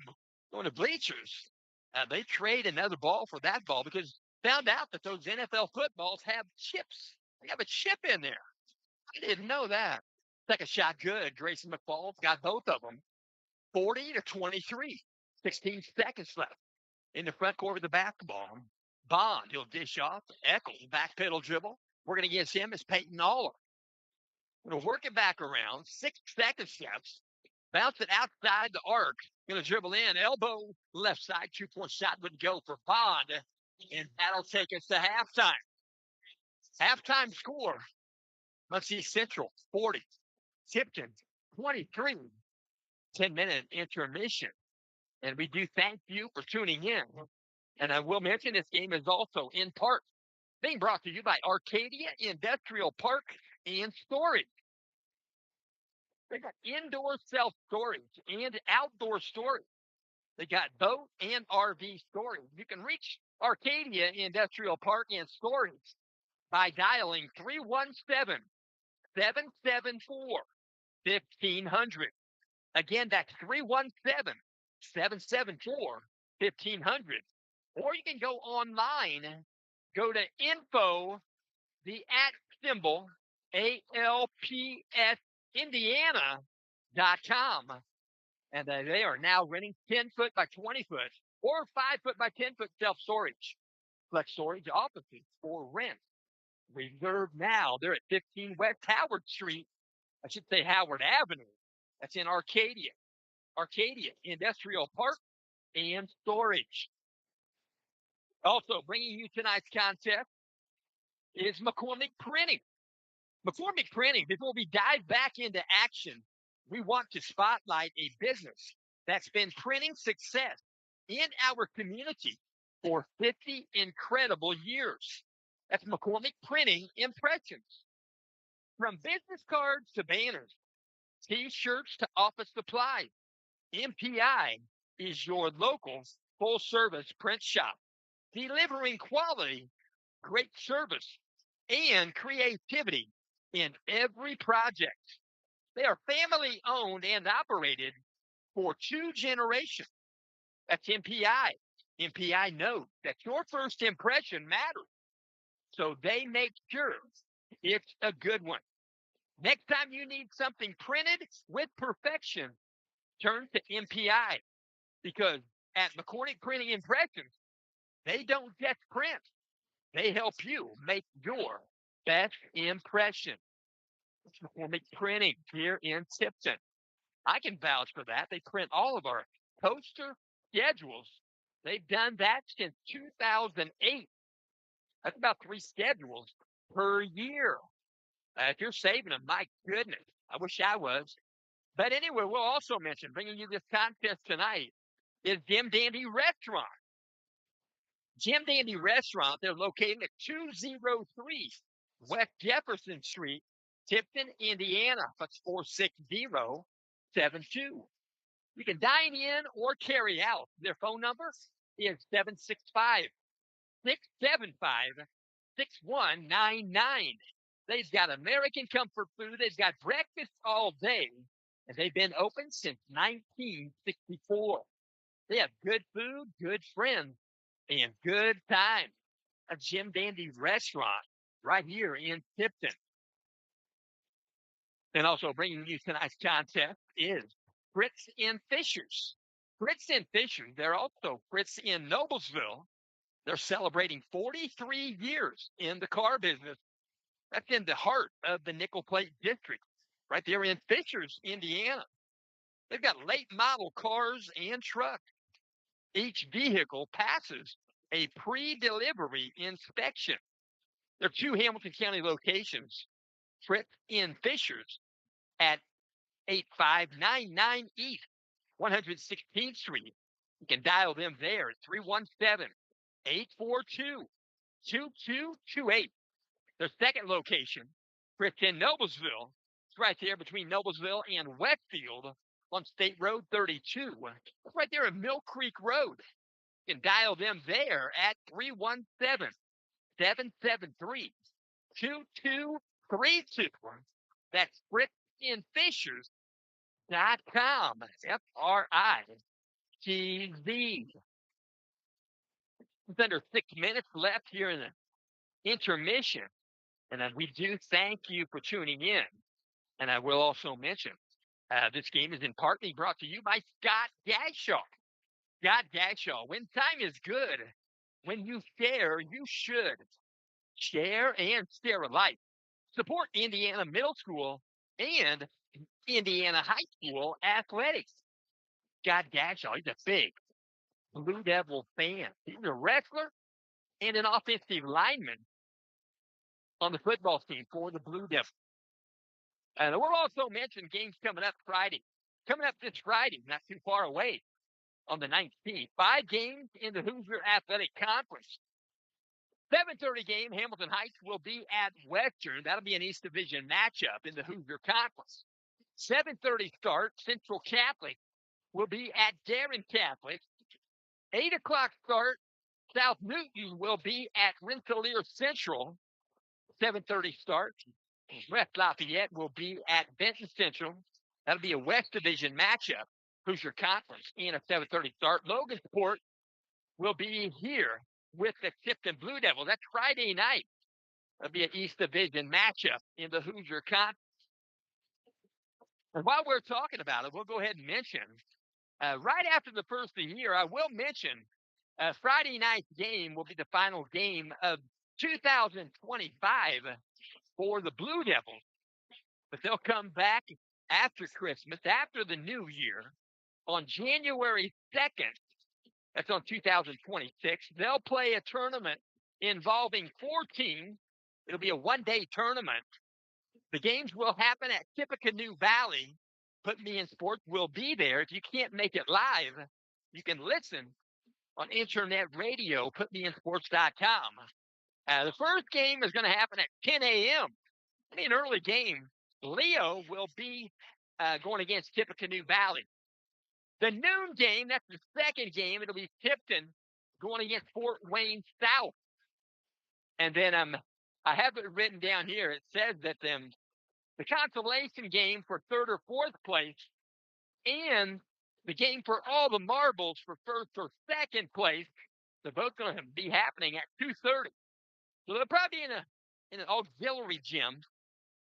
bleachers, they trade another ball for that ball because found out that those NFL footballs have chips. They have a chip in there. I didn't know that. Second shot, good. Grayson McFall got both of them. 40-23. 16 seconds left. In the front court with the basketball. Bond, he'll dish off. Eccles, back pedal dribble. Working against him is Peyton Aller. Going to work it back around. 6 seconds left. Bounce it outside the arc. Going to dribble in. Elbow, left side. 2-point shot would go for Bond. And that'll take us to halftime. Halftime score. Muncie Central, 40. Tipton, 23. 10-minute intermission. And we do thank you for tuning in. And I will mention this game is also in part being brought to you by Arcadia Industrial Park and Storage. They got indoor self-storage and outdoor storage. They got boat and RV storage. You can reach Arcadia Industrial Park and Storage by dialing 317-774-1500. Again, that's 317-774-1500. Or you can go online, go to info, the at symbol, ALPS Indiana.com. And they are now renting 10-foot by 20-foot or 5-foot by 10-foot self-storage. Flex storage offices for rent. Reserve now. They're at 15 West Howard Street. I should say Howard Avenue. That's in Arcadia. Arcadia Industrial Park and Storage. Also, bringing you tonight's contest is McCormick Printing. McCormick Printing, before we dive back into action, we want to spotlight a business that's been printing success in our community for 50 incredible years. That's McCormick Printing Impressions. From business cards to banners, T-shirts to office supplies, MPI is your local full-service print shop, delivering quality, great service, and creativity in every project. They are family-owned and operated for 2 generations. That's MPI. MPI knows that your first impression matters, so they make sure it's a good one. Next time you need something printed with perfection, turn to MPI, because at McCormick Printing Impressions, they don't just print. They help you make your best impression. It's McCormick Printing here in Tipton. I can vouch for that. They print all of our poster schedules. They've done that since 2008. That's about 3 schedules per year. If you're saving them, my goodness, I wish I was. But anyway, we'll also mention, bringing you this contest tonight, is Jim Dandy Restaurant. Jim Dandy Restaurant, they're located at 203 West Jefferson Street, Tipton, Indiana. That's 46072. You can dine in or carry out. Their phone number is 765 675 6199. They've got American comfort food. They've got breakfast all day, and they've been open since 1964. They have good food, good friends, and good time. A Jim Dandy Restaurant right here in Tipton. And also bringing you tonight's contest is Fritz and Fishers. Fritz and Fishers, they're also Fritz in Noblesville. They're celebrating 43 years in the car business. That's in the heart of the Nickel Plate District, right there in Fishers, Indiana. They've got late model cars and trucks. Each vehicle passes a pre-delivery inspection. There are 2 Hamilton County locations. Fritz in Fishers at 8599 East 116th Street. You can dial them there at 317-842-2228. Their second location, Fritz in Noblesville, it's right there between Noblesville and Westfield on State Road 32. It's right there at Mill Creek Road. You can dial them there at 317-773-2232. That's FritzInFishers.com. FRITZ. It's under 6 minutes left here in the intermission. And we do thank you for tuning in. And I will also mention this game is in partly brought to you by Scott Gashaw. Scott Gashaw, when time is good, when you share, you should. Share and share alike. Support Indiana Middle School and Indiana High School athletics. Scott Gashaw, he's a big Blue Devil fan. He's a wrestler and an offensive lineman on the football team for the Blue Devils. And we'll also mention games coming up Friday. Coming up this Friday, not too far away, on the 19th. 5 games in the Hoosier Athletic Conference. 7:30 game, Hamilton Heights will be at Western. That'll be an East Division matchup in the Hoosier Conference. 7:30 start, Central Catholic will be at Darren Catholic. 8 o'clock start, South Newton will be at Rensselaer Central. 7:30 start, West Lafayette will be at Benton Central. That'll be a West Division matchup, Hoosier Conference, and a 7:30 start. Logansport will be here with the Tipton Blue Devils. That's Friday night. That'll be an East Division matchup in the Hoosier Conference. And while we're talking about it, we'll go ahead and mention, right after the first of the year, I will mention Friday night's game will be the final game of 2025 for the Blue Devils. But they'll come back after Christmas, after the new year, on January 2nd. That's on 2026. They'll play a tournament involving 4 teams. It'll be a 1-day tournament. The games will happen at Tippecanoe Valley. Put Me in Sports will be there. If you can't make it live, you can listen on internet radio, putmeinsports.com. The first game is going to happen at 10 a.m. It'll be an early game. Leo will be going against Tippecanoe Valley. The noon game, that's the second game. It'll be Tipton going against Fort Wayne South. And then I have it written down here. It says that the consolation game for third or fourth place and the game for all the marbles for first or second place, they're both going to be happening at 2:30. So they'll probably be in an auxiliary gym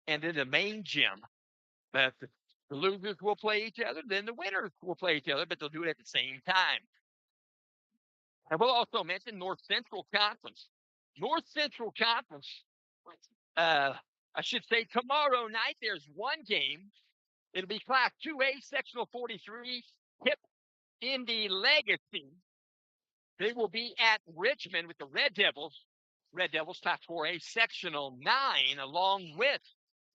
and then the main gym. But the losers will play each other, then the winners will play each other, but they'll do it at the same time. And we'll also mention North Central Conference. North Central Conference, I should say tomorrow night, there's one game. It'll be Class 2A, Sectional 43, Hip Indy Legacy. They will be at Richmond with the Red Devils. Red Devils, Class 4A, Sectional 9, along with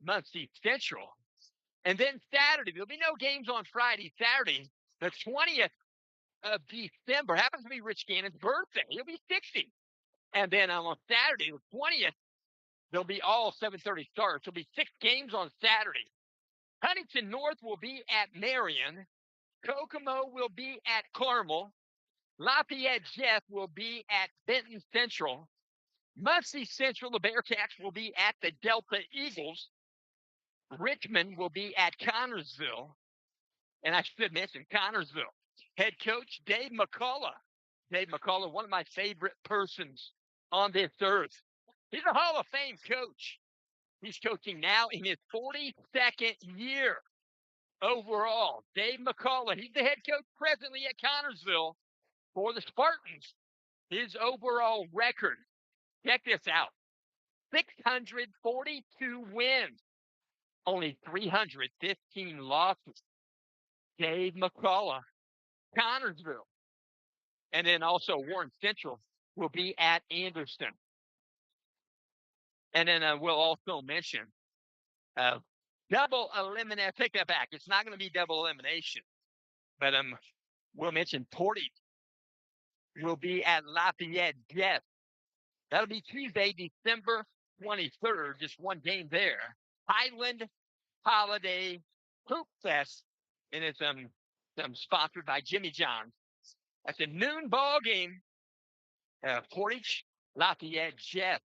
Muncie Central. And then Saturday, there'll be no games on Friday. Saturday, the 20th of December, happens to be Rich Gannon's birthday. He'll be 60. And then on Saturday, the 20th, there'll be all 7:30 starts. There'll be 6 games on Saturday. Huntington North will be at Marion. Kokomo will be at Carmel. Lafayette Jeff will be at Benton Central. Muncie Central, the Bearcats, will be at the Delta Eagles. Richmond will be at Connorsville. And I should mention Connorsville. Head coach Dave McCullough. Dave McCullough, one of my favorite persons on this earth. He's a Hall of Fame coach. He's coaching now in his 42nd year overall. Dave McCullough, he's the head coach presently at Connorsville for the Spartans. His overall record, check this out, 642 wins, only 315 losses. Dave McCullough, Connorsville. And then also Warren Central will be at Anderson. And then we'll also mention double elimination. Take that back. It's not going to be double elimination. But we'll mention Portage will be at Lafayette Jeff. That'll be Tuesday, December 23rd. Just one game there. Highland Holiday Hoop Fest. And it's sponsored by Jimmy John's. That's a noon ball game. Portage, Lafayette Jeff.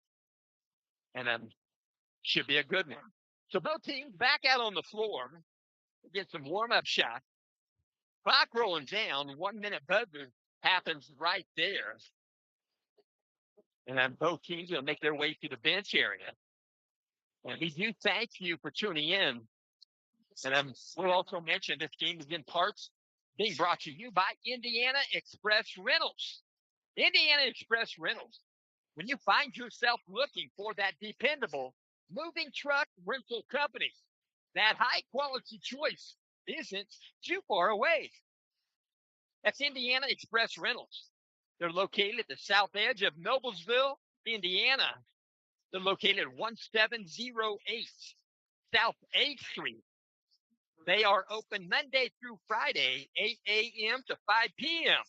And should be a good one. So both teams back out on the floor. Get some warm-up shots. Clock rolling down. 1 minute buzzer happens right there. And then both teams will make their way to the bench area. And we do thank you for tuning in. And we'll also mention this game is in parts being brought to you by Indiana Express Rentals. Indiana Express Rentals. When you find yourself looking for that dependable moving truck rental company, that high-quality choice isn't too far away. That's Indiana Express Rentals. They're located at the south edge of Noblesville, Indiana. They're located at 1708 South 8th Street. They are open Monday through Friday, 8 a.m. to 5 p.m.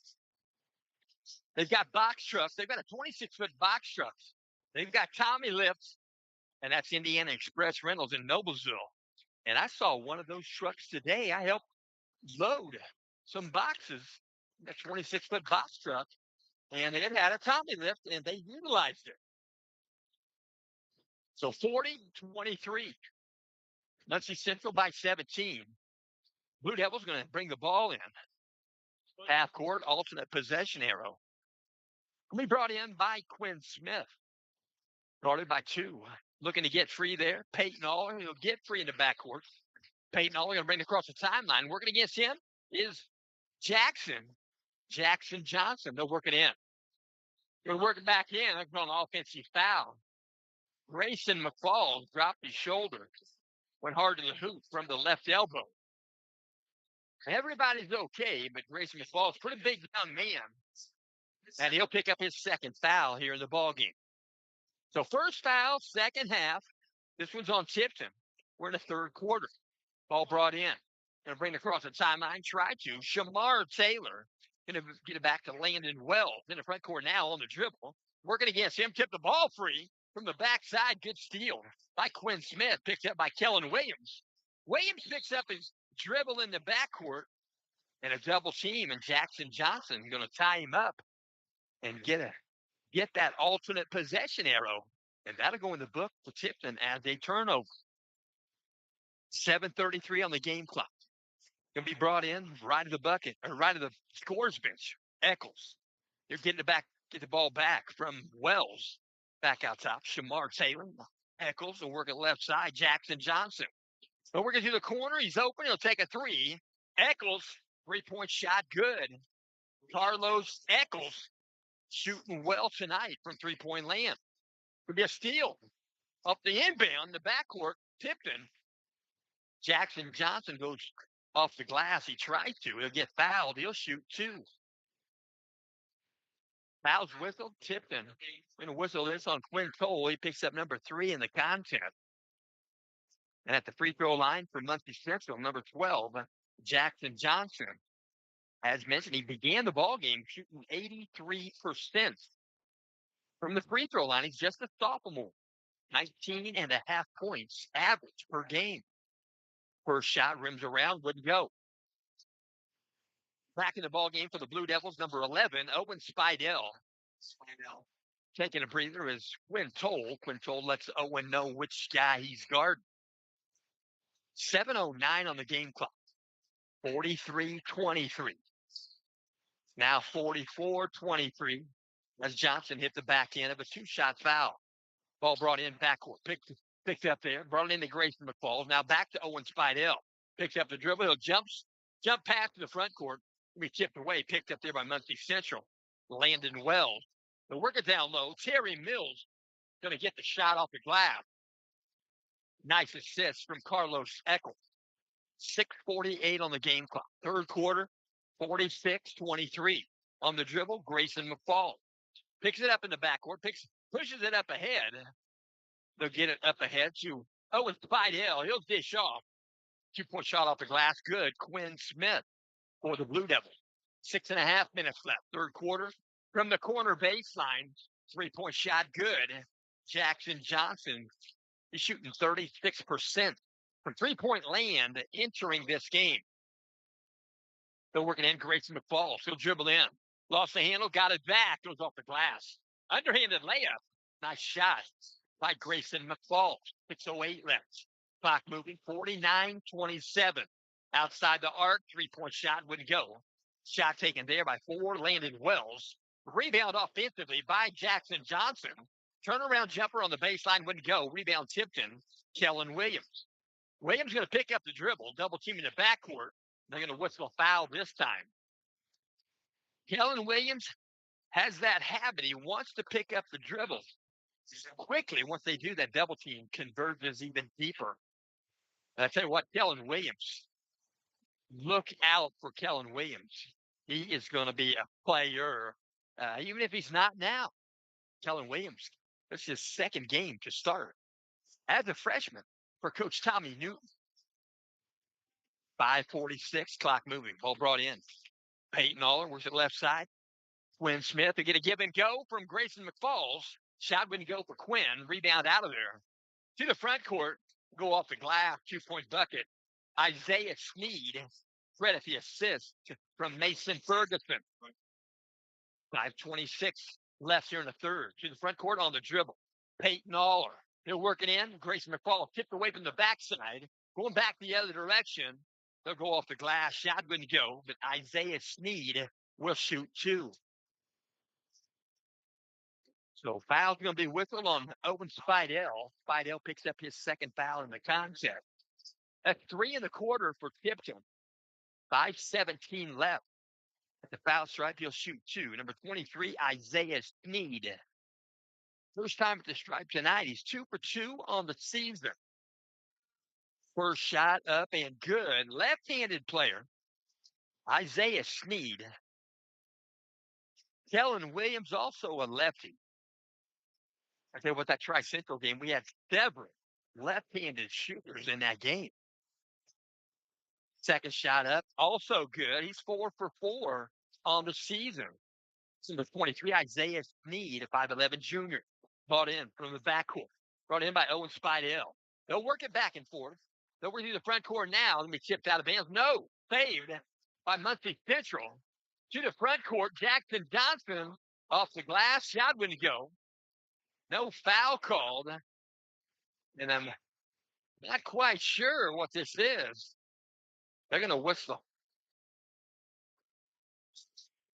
They've got box trucks. They've got a 26-foot box truck. They've got Tommy lifts, and that's Indiana Express Rentals in Noblesville. And I saw one of those trucks today. I helped load some boxes, that 26-foot box truck, and it had a Tommy lift, and they utilized it. So 40-23. Muncie Central by 17. Blue Devils going to bring the ball in. Half court, alternate possession arrow. Will be brought in by Quinn Smith. Guarded by 2. Looking to get free there. Peyton Aller, he'll get free in the backcourt. Peyton Aller going to bring it across the timeline. Working against him is Jackson Johnson. They're working in. They're working back in. They're on an offensive foul. Grayson McFall dropped his shoulder. Went hard to the hoop from the left elbow. Everybody's okay, but Grayson McFall is a pretty big young man. And he'll pick up his second foul here in the ballgame. So first foul, second half. This one's on Tipton. We're in the third quarter. Ball brought in. Going to bring it across the timeline. Try to. Shamar Taylor. Going to get it back to Landon Wells. In the front court now on the dribble. Working against him. Tipped the ball free from the backside. Good steal by Quinn Smith. Picked up by Kellen Williams. Williams picks up his dribble in the backcourt. and a double team, and Jackson Johnson going to tie him up and get that alternate possession arrow, and that'll go in the book for Tipton as a turnover. 7:33 on the game clock. Going to be brought in right of the bucket, or right of the scores bench. Eccles. They're getting get the ball back from Wells. Back out top. Shamar Taylor. Eccles will work at left side. Jackson Johnson. But we're going to the corner. He's open. He'll take a three. Eccles, 3-point shot, good. Carlos Eccles shooting well tonight from 3-point land. Could be a steal. Up the inbound, the backcourt, Tipton. Jackson Johnson goes off the glass. He tries to. He'll get fouled. He'll shoot two. Fouls whistled. Tipton. We're going to whistle this on Quinn Cole. He picks up number 3 in the contest. And at the free throw line for Muncie Central, number 12, Jackson Johnson. As mentioned, he began the ball game shooting 83% from the free throw line. He's just a sophomore. 19.5 points average per game. First shot rims around, wouldn't go. Back in the ball game for the Blue Devils, number 11, Owen Spidell. Taking a breather is Quinn Toll. Quinn Toll lets Owen know which guy he's guarding. 7:09 on the game clock. 43-23. Now 44-23 as Johnson hit the back end of a 2-shot foul. Ball brought in backcourt. Picked up there. Brought it into Grayson McFalls. Now back to Owen Spidell. Picks up the dribble. He'll jump past to the front court. We tipped away. Picked up there by Muncie Central. Landon Wells. They'll work it down low. Terry Mills going to get the shot off the glass. Nice assist from Carlos Eccles. 6:48 on the game clock. Third quarter, 46-23. On the dribble, Grayson McFall. Picks it up in the backcourt. Pushes it up ahead. They'll get it up ahead to Owen Spidell. He'll dish off. 2-point shot off the glass. Good. Quinn Smith for the Blue Devils. 6.5 minutes left. Third quarter. From the corner baseline, 3-point shot. Good. Jackson Johnson is shooting 36% from 3-point land entering this game. They're working in Grayson McFalls. He'll dribble in. Lost the handle. Got it back. Goes off the glass. Underhanded layup. Nice shot by Grayson McFalls. 6:08 left. Clock moving. 49-27. Outside the arc. 3-point shot wouldn't go. Shot taken there by 4. Landon Wells. Rebound offensively by Jackson Johnson. Turnaround jumper on the baseline wouldn't go. Rebound Tipton. Kellen Williams. Williams going to pick up the dribble. Double team in the backcourt. They're going to whistle a foul this time. Kellen Williams has that habit. He wants to pick up the dribble quickly. Once they do that, double team converges even deeper. And I tell you what, Kellen Williams, look out for Kellen Williams. He is going to be a player, even if he's not now. Kellen Williams, this is his second game to start as a freshman for Coach Tommy Newton. 5:46, clock moving. Ball brought in. Peyton Aller works at left side. Quinn Smith to get a give and go from Grayson McFalls. Shot wouldn't go for Quinn. Rebound out of there. To the front court. Go off the glass. 2-point bucket. Isaiah Sneed. Credit the assist from Mason Ferguson. 5:26 left here in the third. To the front court on the dribble. Peyton Aller. They're working in. Grayson McFalls tipped away from the backside. Going back the other direction. They'll go off the glass. Shot wouldn't go, but Isaiah Sneed will shoot 2. So foul's going to be whistled on Owen Spidell. Spidell picks up his second foul in the contest. That's 3 in the quarter for Tipton. 5:17 left. At the foul stripe, he'll shoot 2. Number 23, Isaiah Sneed. First time at the stripe tonight. He's 2 for 2 on the season. First shot up and good. Left-handed player, Isaiah Sneed. Kellen Williams, also a lefty. I tell you what, that Tri-Central game, we had several left-handed shooters in that game. Second shot up, also good. He's 4 for 4 on the season. Number 23, Isaiah Sneed, a 5'11 junior. Brought in from the backcourt. Brought in by Owen Spidell. They'll work it back and forth. They'll work through the front court now. Let me tipped out of bounds. No, saved by Muncie Central. To the front court, Jackson Johnson off the glass, shot wouldn't go. No foul called. And I'm not quite sure what this is. They're going to whistle.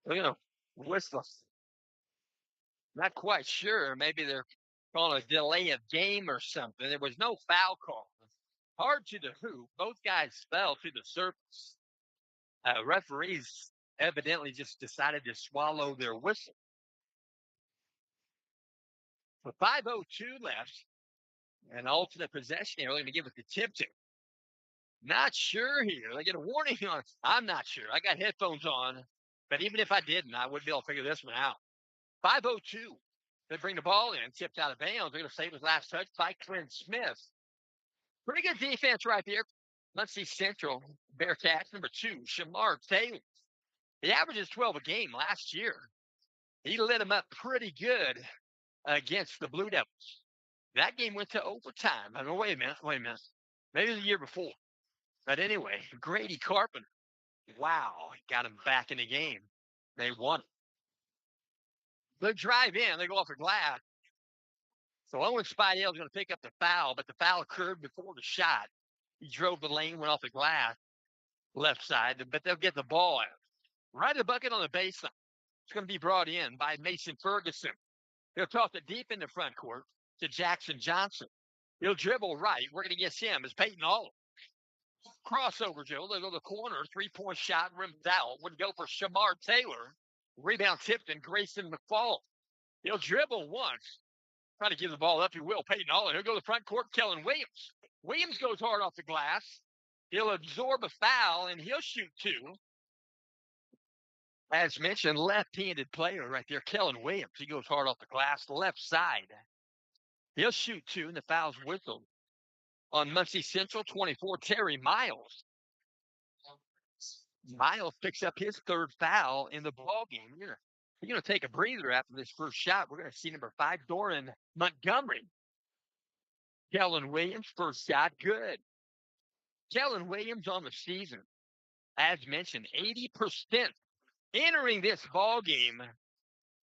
They're going to whistle. Not quite sure. Maybe they're calling a delay of game or something. There was no foul call. Hard to the hoop. Both guys fell to the surface. Referees evidently just decided to swallow their whistle. For 5:02 left, an alternate possession here. They're going to give it to Tipton. Not sure here. They get a warning on. I'm not sure. I got headphones on, but even if I didn't, I wouldn't be able to figure this one out. 5:02. They bring the ball in, tipped out of bounds. They're going to save his last touch by Quinn Smith. Pretty good defense right there. Muncie Central Bearcats, number 2, Shamar Taylor. The average is 12 a game last year. He lit them up pretty good against the Blue Devils. That game went to overtime. I mean, wait a minute. Maybe the year before. But anyway, Grady Carpenter. Wow, got him back in the game. They won it. They drive in. They go off the glass. So Owen Spidell is going to pick up the foul, but the foul occurred before the shot. He drove the lane, went off the glass, left side, but they'll get the ball out. Right in the bucket on the baseline. It's going to be brought in by Mason Ferguson. He'll toss it deep in the front court to Jackson Johnson. He'll dribble right. Working against him is Peyton Aller. Crossover, Joe. They go to the corner. 3-point shot, rims out. Would go for Shamar Taylor. Rebound Tipton, Grayson McFall. He'll dribble once. Trying to give the ball up, he will. Peyton Aller. He'll go to the front court, Kellen Williams. Williams goes hard off the glass. He'll absorb a foul, and he'll shoot 2. As mentioned, left-handed player right there, Kellen Williams. He goes hard off the glass, left side. He'll shoot 2, and the foul's whistled. On Muncie Central, 24, Terry Miles. Miles picks up his 3rd foul in the ballgame. You're going to take a breather after this first shot. We're going to see number 5, Doran Montgomery. Kellen Williams, first shot, good. Kellen Williams on the season, as mentioned, 80% entering this ball game.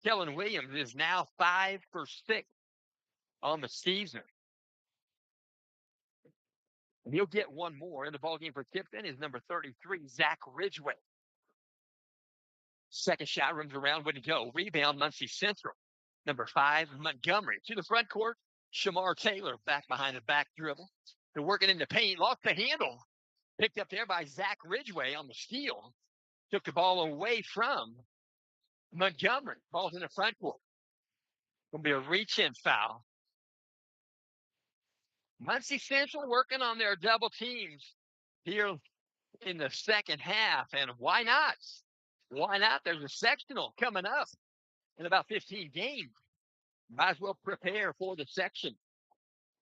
Kellen Williams is now 5 for 6 on the season. And he'll get one more in the ball game for Tipton is number 33, Zach Ridgway. Second shot, rims around, wouldn't go. Rebound, Muncie Central. Number 5, Montgomery. To the front court, Shamar Taylor back behind the back dribble. They're working in the paint, lost the handle. Picked up there by Zach Ridgway on the steal. Took the ball away from Montgomery. Ball's in the front court. Going to be a reach-in foul. Muncie Central working on their double teams here in the second half. And why not? Why not? There's a sectional coming up in about 15 games. Might as well prepare for the section.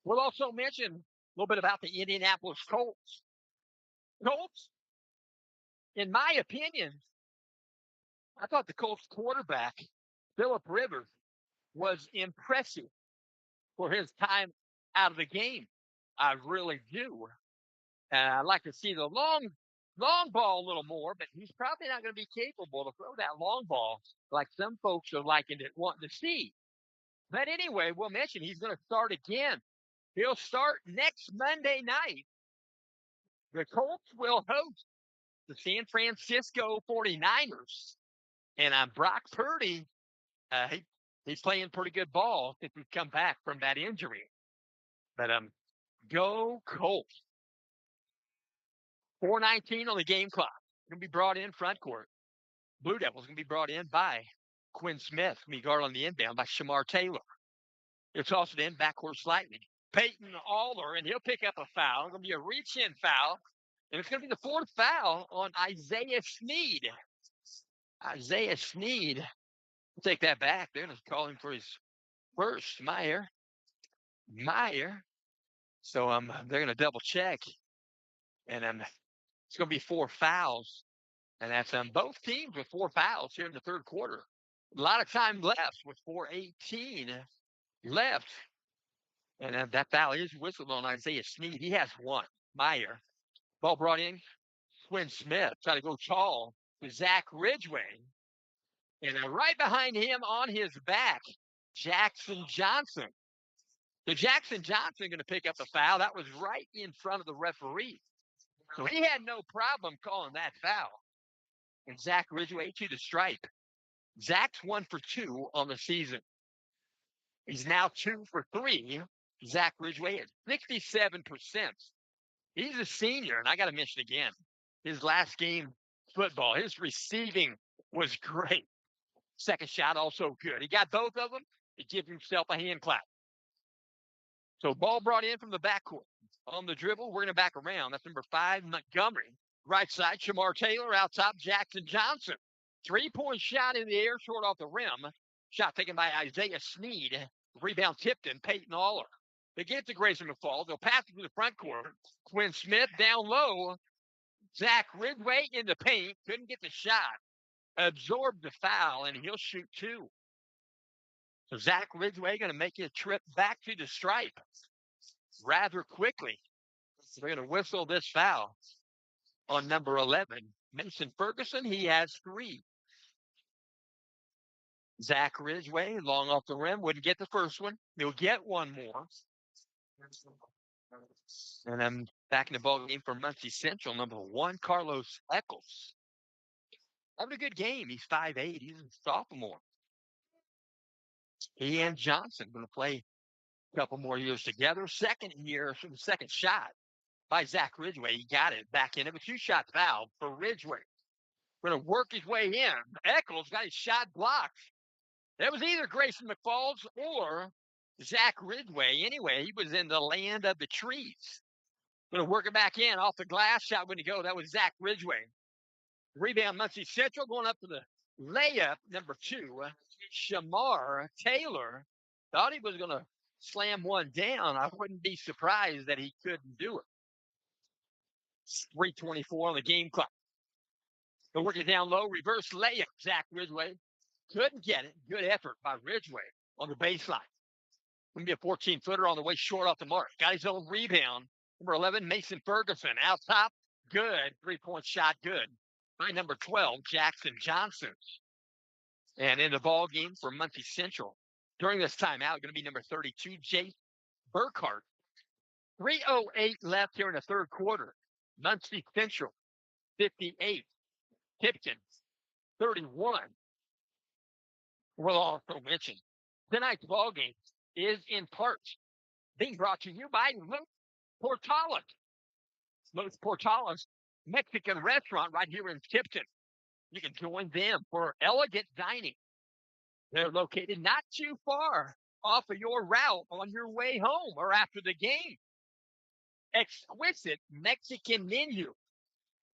We'll also mention a little bit about the Indianapolis Colts. Colts, in my opinion, I thought the Colts quarterback, Phillip Rivers, was impressive for his time out of the game. I really do. I'd like to see the long ball a little more, but he's probably not going to be capable to throw that long ball like some folks are wanting to see. But anyway, we'll mention he's going to start again. He'll start next Monday night. The Colts will host the San Francisco 49ers. And Brock Purdy, he's playing pretty good ball since he's come back from that injury. But go Colts. 4:19 on the game clock. Going to be brought in front court. Blue Devils going to be brought in by Quinn Smith. Going to be guarded on the inbound by Shamar Taylor. He'll toss it in backcourt slightly. Peyton Aller, and he'll pick up a foul. It's going to be a reach-in foul. And it's going to be the 4th foul on Isaiah Sneed. Isaiah Sneed. We'll take that back. They're going to call him for his first. Meyer. So they're going to double check. And it's going to be 4 fouls. And that's both teams with 4 fouls here in the third quarter. A lot of time left with 4:18 left. And that foul is whistled on Isaiah Sneed. He has 1. Meyer. Ball brought in. Quinn Smith trying to go tall to Zach Ridgway. And right behind him on his back, Jackson Johnson. So Jackson Johnson going to pick up the foul. That was right in front of the referee. So he had no problem calling that foul. And Zach Ridgway to the stripe. Zach's 1 for 2 on the season. He's now 2 for 3. Zach Ridgway at 67%. He's a senior, and I got to mention again, his last game football, his receiving was great. Second shot also good. He got both of them. He gives himself a hand clap. So ball brought in from the backcourt. On the dribble, we're going to back around. That's number 5, Montgomery. Right side, Shamar Taylor. Out top, Jackson Johnson. 3-point shot in the air, short off the rim. Shot taken by Isaiah Sneed. Rebound Tipton, Peyton Aller. They get it to Grayson McFall. They'll pass it to the front court. Quinn Smith down low. Zach Ridgway in the paint. Couldn't get the shot. Absorbed the foul, and he'll shoot 2. So Zach Ridgway going to make a trip back to the stripe rather quickly. They're going to whistle this foul on number 11. Mason Ferguson, he has 3. Zach Ridgway, long off the rim, wouldn't get the first one. He'll get one more. And I'm back in the ball game for Muncie Central, number 1, Carlos Eccles. Having a good game. He's 5'8". He's a sophomore. He and Johnson going to play a couple more years together. Second year, so the second shot by Zach Ridgway. He got it back in it. A 2-shot foul for Ridgway. Going to work his way in. Eccles got his shot blocked. That was either Grayson McFalls or Zach Ridgway. Anyway, he was in the land of the trees. Going to work it back in off the glass. Shot wouldn't go. That was Zach Ridgway. Rebound Muncie Central going up to the layup, number 2. Shamar Taylor thought he was going to slam one down. I wouldn't be surprised that he couldn't do it. 3:24 on the game clock. They'll work it down low. Reverse layup. Zach Ridgway couldn't get it. Good effort by Ridgway on the baseline. Going to be a 14-footer on the way short off the mark. Got his own rebound. Number 11, Mason Ferguson. Out top. Good. 3-point shot. Good. By number 12, Jackson Johnson. And in the ball game for Muncie Central, during this timeout, going to be number 32, Jake Burkhart. 3:08 left here in the third quarter. Muncie Central, 58. Tipton, 31. We'll also mention tonight's ball game is in part being brought to you by Los Portales. Los Portales Mexican restaurant right here in Tipton. You can join them for elegant dining. They're located not too far off of your route on your way home or after the game. Exquisite Mexican menu.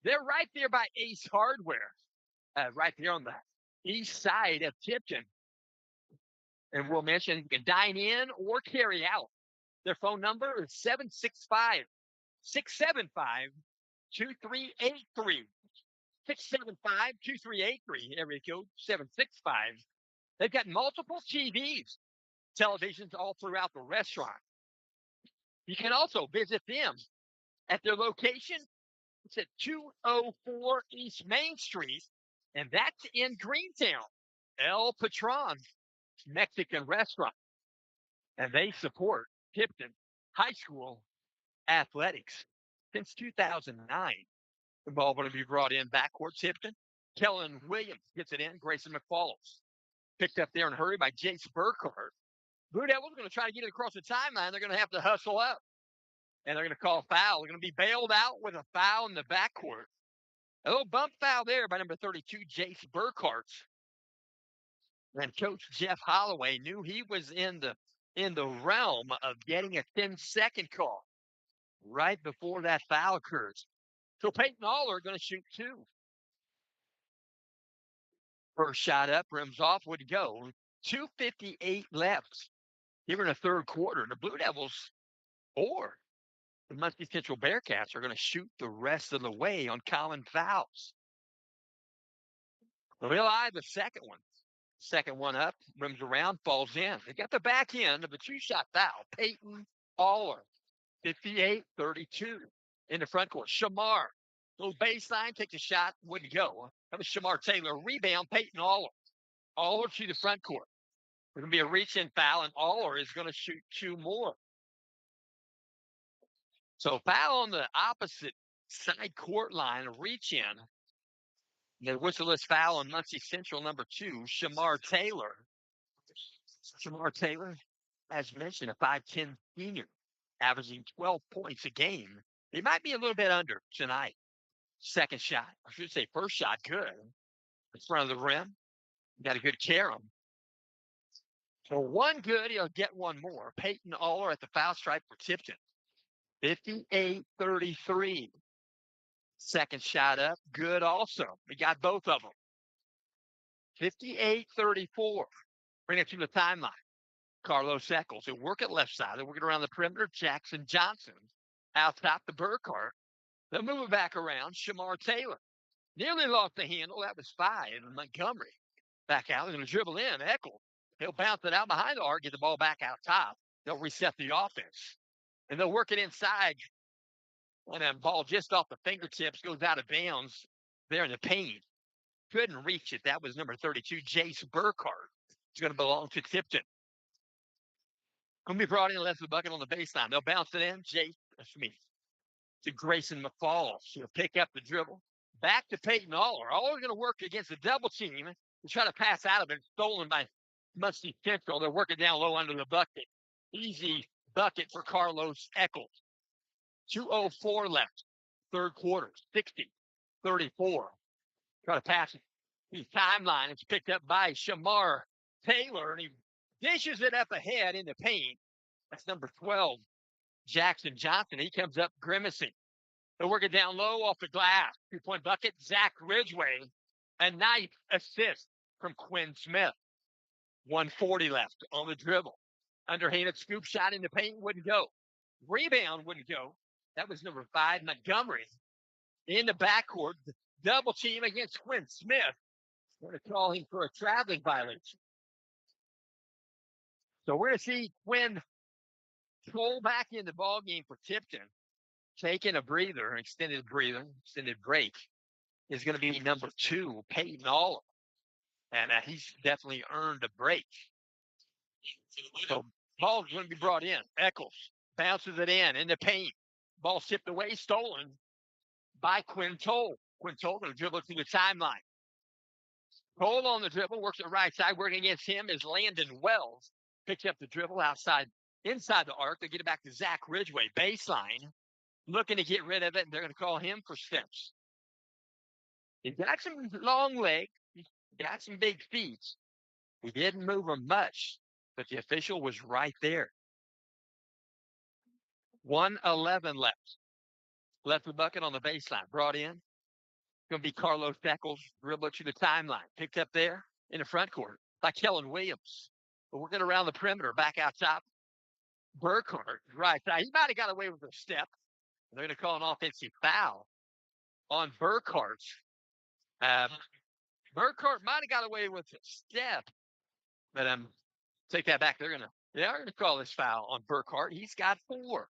They're right there by Ace Hardware, right there on the east side of Tipton. And we'll mention you can dine in or carry out. Their phone number is 765-675-2383. 675-2383, area code 765. They've got multiple televisions all throughout the restaurant. You can also visit them at their location. It's at 204 East Main Street, and that's in Greentown. El Patron Mexican restaurant. And they support Tipton High School athletics since 2009. The ball going to be brought in backcourt. Tipton. Kellen Williams gets it in. Grayson McFalls picked up there in a hurry by Jace Burkhart. Blue Devils are going to try to get it across the timeline. They're going to have to hustle up. And they're going to call a foul. They're going to be bailed out with a foul in the backcourt. A little bump foul there by number 32, Jace Burkhart. And Coach Jeff Holloway knew he was in the realm of getting a 10-second call right before that foul occurs. So Peyton Aller going to shoot 2. First shot up, rims off, would go. 2:58 left here in the third quarter. The Blue Devils or the Muncie Central Bearcats are going to shoot the rest of the way on common fouls. They'll eye the second one. Second one up, rims around, falls in. They got the back end of a 2-shot foul. Peyton Aller, 58-32 in the front court. Shamar Little baseline, takes a shot, wouldn't go. That was Shamar Taylor. Rebound, Peyton Aller. Aller to the front court. There's going to be a reach-in foul, and Aller is going to shoot 2 more. So foul on the opposite side court line, a reach-in. The whistleless foul on Muncie Central, number 2, Shamar Taylor. Shamar Taylor, as mentioned, a 5'10 senior, averaging 12 points a game. He might be a little bit under tonight. Second shot, I should say first shot, good. In front of the rim. Got a good carom. So one good, he'll get one more. Peyton Aller at the foul stripe for Tipton. 58-33. Second shot up, good also. We got both of them. 58-34. Bring it to the timeline. Carlos Eccles. He'll work at left side. They're working around the perimeter. Jackson Johnson out top the Burkhardt. They'll move it back around. Shamar Taylor. Nearly lost the handle. That was 5. And Montgomery back out. They're going to dribble in. Eccles. He'll bounce it out behind the arc, get the ball back out top. They'll reset the offense. And they'll work it inside. And that ball just off the fingertips goes out of bounds there in the paint. Couldn't reach it. That was number 32, Jace Burkhardt. It's going to belong to Tipton. Going to be brought in left of the bucket on the baseline. They'll bounce it in. To Grayson McFall. She'll pick up the dribble. Back to Peyton Aller. Aller going to work against a double team and try to pass out of it. Stolen by Muncie Central. They're working down low under the bucket. Easy bucket for Carlos Eccles. 2:04 left. Third quarter. 60-34. Try to pass it. His timeline. It's picked up by Shamar Taylor, and he dishes it up ahead in the paint. That's number 12, Jackson Johnson. He comes up grimacing. They're working down low off the glass. 2-point bucket. Zach Ridgway. A nice assist from Quinn Smith. 1:40 left on the dribble. Underhanded scoop shot in the paint wouldn't go. Rebound wouldn't go. That was number 5, Montgomery. In the backcourt, double team against Quinn Smith. We're going to call him for a traveling violation. So we're going to see Quinn pull back in the ball game for Tipton. Taking a breather, extended break, is going to be number 2, Peyton Aller. And he's definitely earned a break. So ball's going to be brought in. Eccles bounces it in the paint. Ball tipped away, stolen by Quinn Toll. Quinn Toll going to dribble through the timeline. Toll on the dribble, works the right side. Working against him is Landon Wells. Picks up the dribble inside the arc. They get it back to Zach Ridgway. Baseline. Looking to get rid of it, and they're going to call him for steps. He's got some long legs. He's got some big feet. He didn't move him much, but the official was right there. 1:11 left. Left the bucket on the baseline. Brought in. Going to be Carlos Eccles. Dribble to the timeline. Picked up there in the front court by Kellen Williams. But we're going around the perimeter. Back out top. Burkhardt, right side. He might have got away with a step. They're going to call an offensive foul on Burkhardt. Burkhardt might have got away with a step, but take that back. They are going to call this foul on Burkhardt. He's got 4.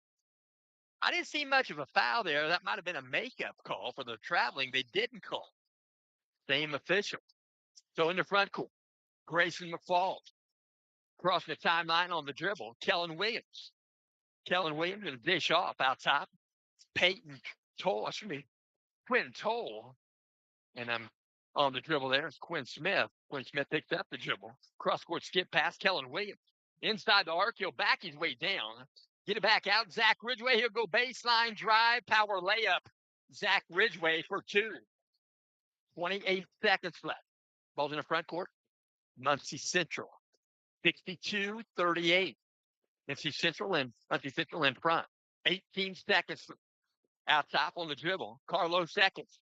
I didn't see much of a foul there. That might have been a makeup call for the traveling. They didn't call. Same official. So in the front court, Grayson McFall crossing the timeline on the dribble. Kellen Williams going to dish off out top. Quinn Toll. And on the dribble there is Quinn Smith. Quinn Smith picks up the dribble. Cross-court skip past Kellen Williams. Inside the arc, he'll back his way down. Get it back out. Zach Ridgway, he'll go baseline drive, power layup. Zach Ridgway for 2. 28 seconds left. Ball's in the front court. Muncie Central. 62-38. Muncie Central in front. 18 seconds out top on the dribble. Carlos Eccles.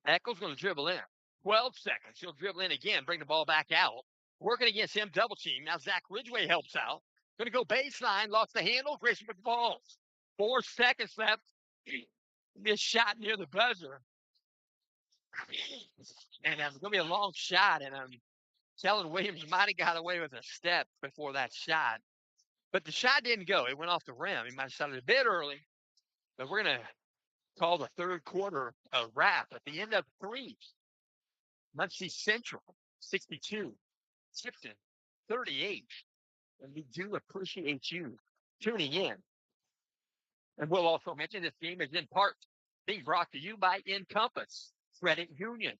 Eccles going to dribble in. 12 seconds. He'll dribble in again, bring the ball back out. Working against him, double team. Now Zach Ridgway helps out. Going to go baseline, lost the handle. Grayson McFall. 4 seconds left. This shot near the buzzer. And it's going to be a long shot. And Kellen Williams might have got away with a step before that shot. But the shot didn't go. It went off the rim. He might have shot it a bit early. But we're going to Call the third quarter a wrap. At the end of three, Muncie Central 62, Tipton 38. And we do appreciate you tuning in. And we'll also mention this game is in part being brought to you by Encompass Credit Union.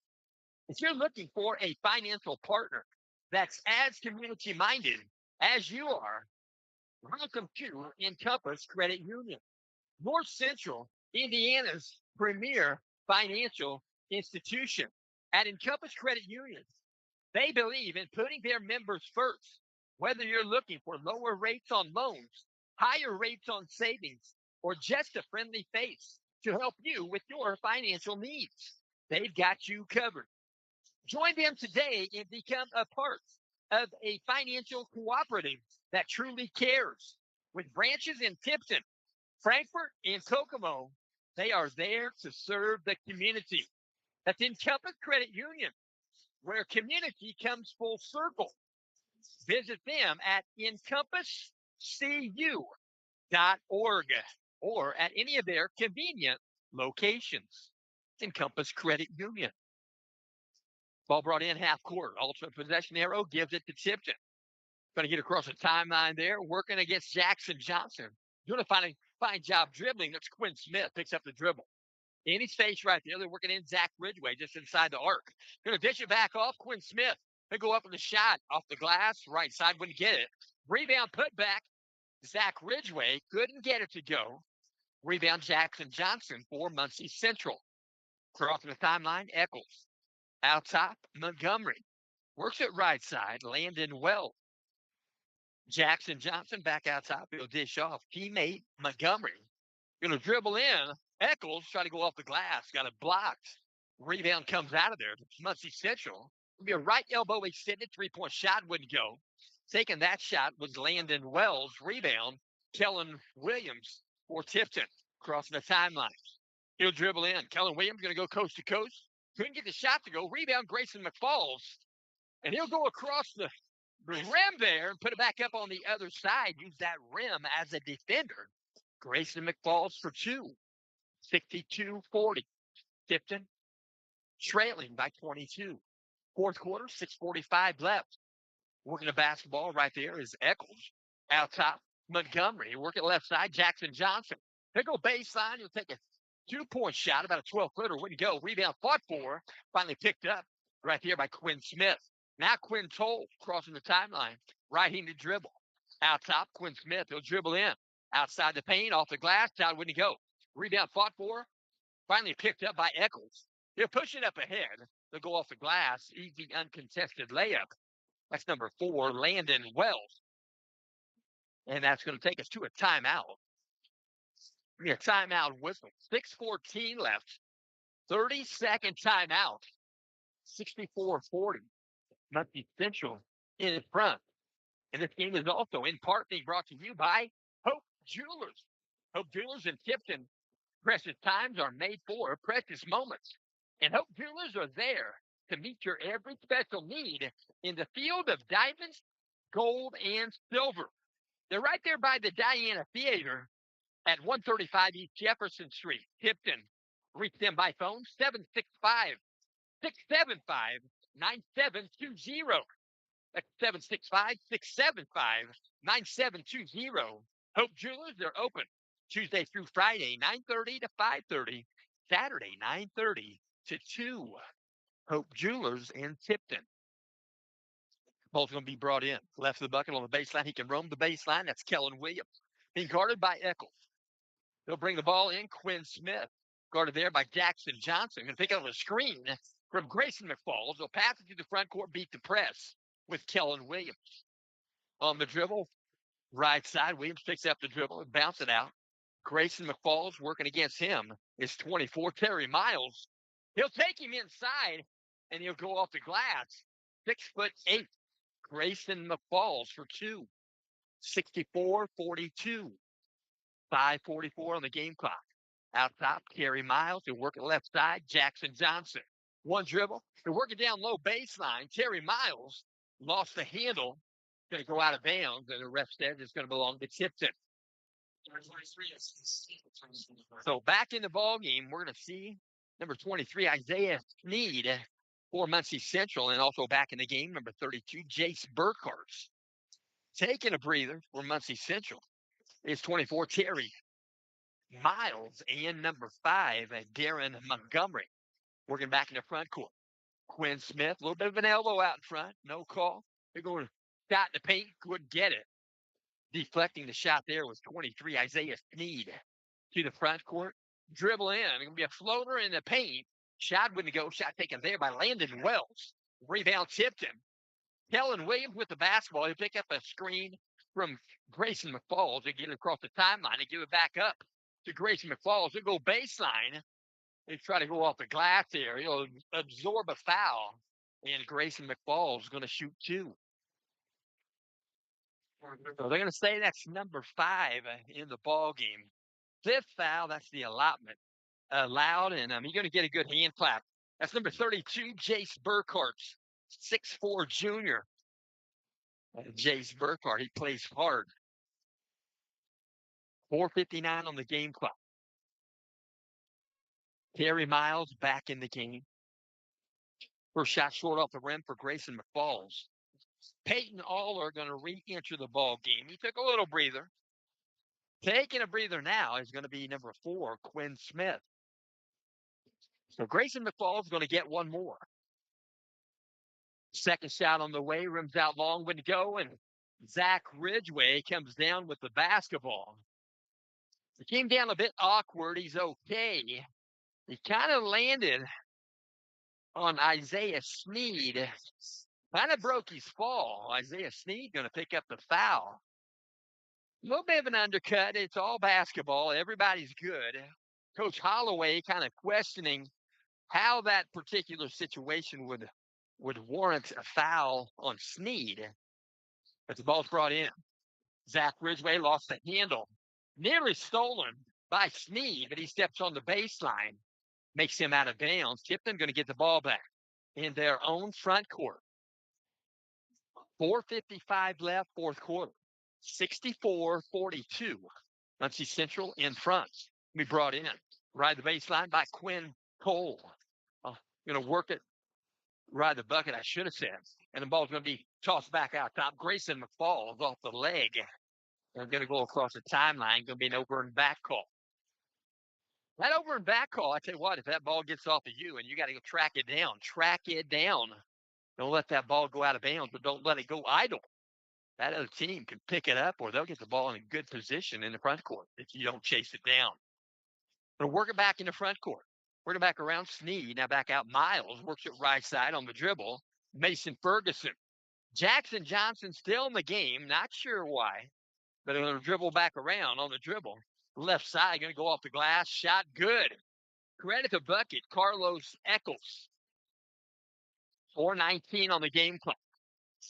If you're looking for a financial partner that's as community minded as you are, welcome to Encompass Credit Union, North Central Indiana's premier financial institution. At Encompass Credit Union, they believe in putting their members first, whether you're looking for lower rates on loans, higher rates on savings, or just a friendly face to help you with your financial needs. They've got you covered. Join them today and become a part of a financial cooperative that truly cares. With branches in Tipton, Frankfort, and Kokomo, they are there to serve the community. That's Encompass Credit Union, where community comes full circle. Visit them at encompasscu.org or at any of their convenient locations. Encompass Credit Union. Ball brought in half court. Ultimate possession arrow gives it to Tipton. Going to get across the timeline there, working against Jackson Johnson. Doing a fine job dribbling. That's Quinn Smith. Picks up the dribble. In his face right there. They're working in Zach Ridgway just inside the arc. Going to dish it back off. Quinn Smith. They go up with the shot off the glass. Right side wouldn't get it. Rebound put back. Zach Ridgway couldn't get it to go. Rebound Jackson Johnson for Muncie Central. Crossing the timeline, Eccles. Out top, Montgomery. Works it right side. Landon Wells. Jackson Johnson back out top. He'll dish off. Teammate Montgomery. Going to dribble in. Eccles trying to go off the glass. Got it blocked. Rebound comes out of there. Muncie Central. It'll be a right elbow extended. 3-point shot wouldn't go. Taking that shot was Landon Wells. Rebound. Kellen Williams for Tipton. Crossing the timeline. He'll dribble in. Kellen Williams going to go coast to coast. Couldn't get the shot to go. Rebound Grayson McFalls. And he'll go across the rim there and put it back up on the other side. Use that rim as a defender. Grayson McFalls for two. 62-40. Tipton trailing by 22. Fourth quarter, 6:45 left. Working the basketball right there is Eccles. Out top, Montgomery. Working left side, Jackson Johnson. He'll go baseline. He'll take a 2-point shot, about a 12-footer. Wouldn't go. Rebound fought for. Finally picked up right here by Quinn Smith. Now Quinn Toll crossing the timeline. Right-handed dribble. Out top, Quinn Smith. He'll dribble in. Outside the paint, off the glass. Down wouldn't go. Rebound fought for. Finally picked up by Eccles. He'll push it up ahead. They'll go off the glass. Easy uncontested layup. That's number 4, Landon Wells. And that's going to take us to a timeout. A timeout whistle. 6:14 left. 30-second timeout. 64-40. Muncie Central in front. And this game is also in part being brought to you by Hope Jewelers. Hope Jewelers in Tipton. Precious times are made for precious moments. And Hope Jewelers are there to meet your every special need in the field of diamonds, gold, and silver. They're right there by the Diana Theater at 135 East Jefferson Street, Tipton. Reach them by phone, 765-675-9720. That's 765-675-9720. Hope Jewelers, they're open Tuesday through Friday, 9:30 to 5:30. Saturday, 9:30 to 2. Hope Jewelers in Tipton. Ball's going to be brought in. Left of the bucket on the baseline. He can roam the baseline. That's Kellen Williams. Being guarded by Eccles. They'll bring the ball in. Quinn Smith. Guarded there by Jackson Johnson. Going to pick up a screen from Grayson McFalls. They'll pass it to the front court, beat the press with Kellen Williams. On the dribble, right side. Williams picks up the dribble and bounces it out. Grayson McFalls working against him is 24. Terry Miles. He'll take him inside, and he'll go off the glass. 6'8". Grayson McFalls for 2. 64-42. 5:44 on the game clock. Out top, Terry Miles. He'll work it left side. Jackson Johnson. One dribble. They're working down low baseline. Terry Miles lost the handle. Going to go out of bounds, and the ref said it's going to belong to Tipton. So back in the ball game, we're going to see number 23, Isaiah Sneed for Muncie Central, and also back in the game, number 32, Jace Burkhardt. Taking a breather for Muncie Central is 24, Terry Miles, and number 5, Darren Montgomery. Working back in the front court. Quinn Smith, a little bit of an elbow out in front, no call. They're going to shot in the paint, couldn't get it. Deflecting the shot there was 23, Isaiah Sneed to the front court. Dribble in. It's going to be a floater in the paint. Shot wouldn't go. Shot taken there by Landon Wells. Rebound Tipton. Kellen Williams with the basketball. He'll pick up a screen from Grayson McFalls and get it across the timeline and give it back up to Grayson McFalls. He'll go baseline. They try to go off the glass there. He'll absorb a foul. And Grayson McFalls is going to shoot 2. So they're going to say that's number 5 in the ball game. 5th foul, that's the allotment allowed, and you're going to get a good hand clap. That's number 32, Jace Burkhardt, 6'4" junior. Jace Burkhardt, he plays hard. 4:59 on the game clock. Terry Miles back in the game. First shot short off the rim for Grayson McFalls. Peyton Aller going to re-enter the ball game. He took a little breather. Taking a breather now is going to be number 4, Quinn Smith. So Grayson McFalls is going to get one more. Second shot on the way, rims out long, wouldn't go, and Zach Ridgway comes down with the basketball. It came down a bit awkward. He's okay. He kind of landed on Isaiah Sneed. Kind of broke his fall. Isaiah Sneed going to pick up the foul. A little bit of an undercut. It's all basketball. Everybody's good. Coach Holloway kind of questioning how that particular situation would warrant a foul on Sneed. But the ball's brought in. Zach Ridgway lost the handle. Nearly stolen by Sneed, but he steps on the baseline. Makes him out of bounds. Tipton going to get the ball back in their own front court. 4:55 left, fourth quarter. 64-42. Muncie Central in front. Be brought in. Ride the baseline by Quinn Cole. Going to work it. Ride the bucket, I should have said. And the ball's going to be tossed back out top. Grayson McFalls off the leg. They're going to go across the timeline. Going to be an over and back call. That over and back call, I tell you what, if that ball gets off of you and you got to go track it down, track it down. Don't let that ball go out of bounds, but don't let it go idle. That other team can pick it up, or they'll get the ball in a good position in the front court if you don't chase it down. But work it back in the front court. Work it back around Sneed. Now back out Miles. Works it right side on the dribble. Mason Ferguson. Jackson Johnson still in the game. Not sure why. But they're going to dribble back around on the dribble. Left side going to go off the glass. Shot good. Credit the bucket. Carlos Eccles. 4:19 on the game clock.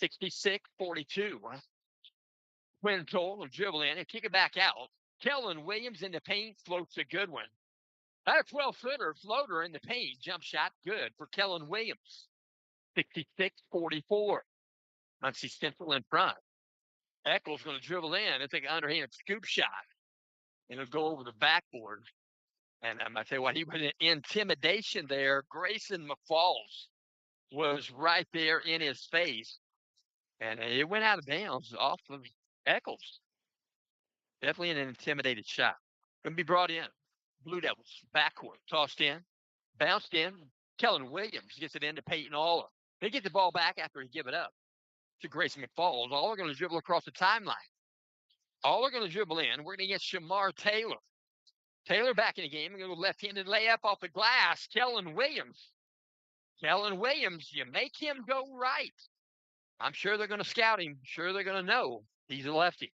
66-42. Quinn Toll will dribble in and kick it back out. Kellen Williams in the paint floats a good one. That a 12-footer floater in the paint. Jump shot good for Kellen Williams. 66-44. Muncie Central in front. Eccles going to dribble in and take an underhand scoop shot. And it'll go over the backboard. And I tell you what, he was in intimidation there. Grayson McFalls was right there in his face. And it went out of bounds off of Eccles. Definitely an intimidated shot. Going to be brought in. Blue Devils, backcourt, tossed in, bounced in. Kellen Williams gets it into Peyton Aller. They get the ball back after he give it up to Grayson McFalls. Aller going to dribble across the timeline. Aller going to dribble in. We're going to get Shamar Taylor. Taylor back in the game. Going to go left-handed layup off the glass. Kellen Williams. Kellen Williams, you make him go right. I'm sure they're going to scout him. Sure they're going to know he's a lefty.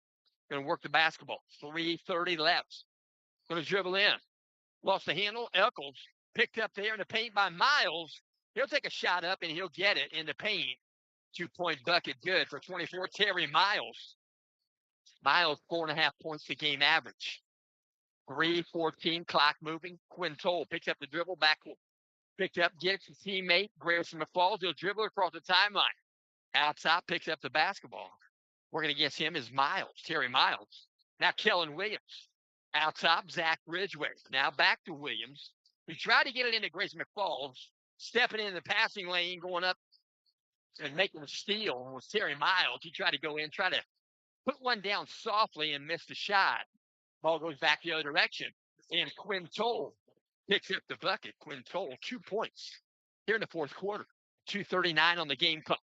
Going to work the basketball. 3:30 left. Going to dribble in. Lost the handle. Eccles picked up there in the paint by Miles. He'll take a shot up and he'll get it in the paint. 2-point bucket good for 24. Terry Miles. Miles 4.5 points a game average. 3:14 clock moving. Quinn Toll picks up the dribble back. Picked up, gets his teammate Grayson McFalls. He'll dribble across the timeline. Out top, picks up the basketball. Working against him is Miles, Terry Miles. Now Kellen Williams. Out top, Zach Ridgway. Now back to Williams. He tried to get it into Grace McFalls, stepping in the passing lane, going up and making a steal was Terry Miles. He tried to go in, try to put one down softly and missed a shot. Ball goes back the other direction. And Quinn Toll picks up the bucket. Quinn Toll, 2 points here in the fourth quarter. 2:39 on the game clock.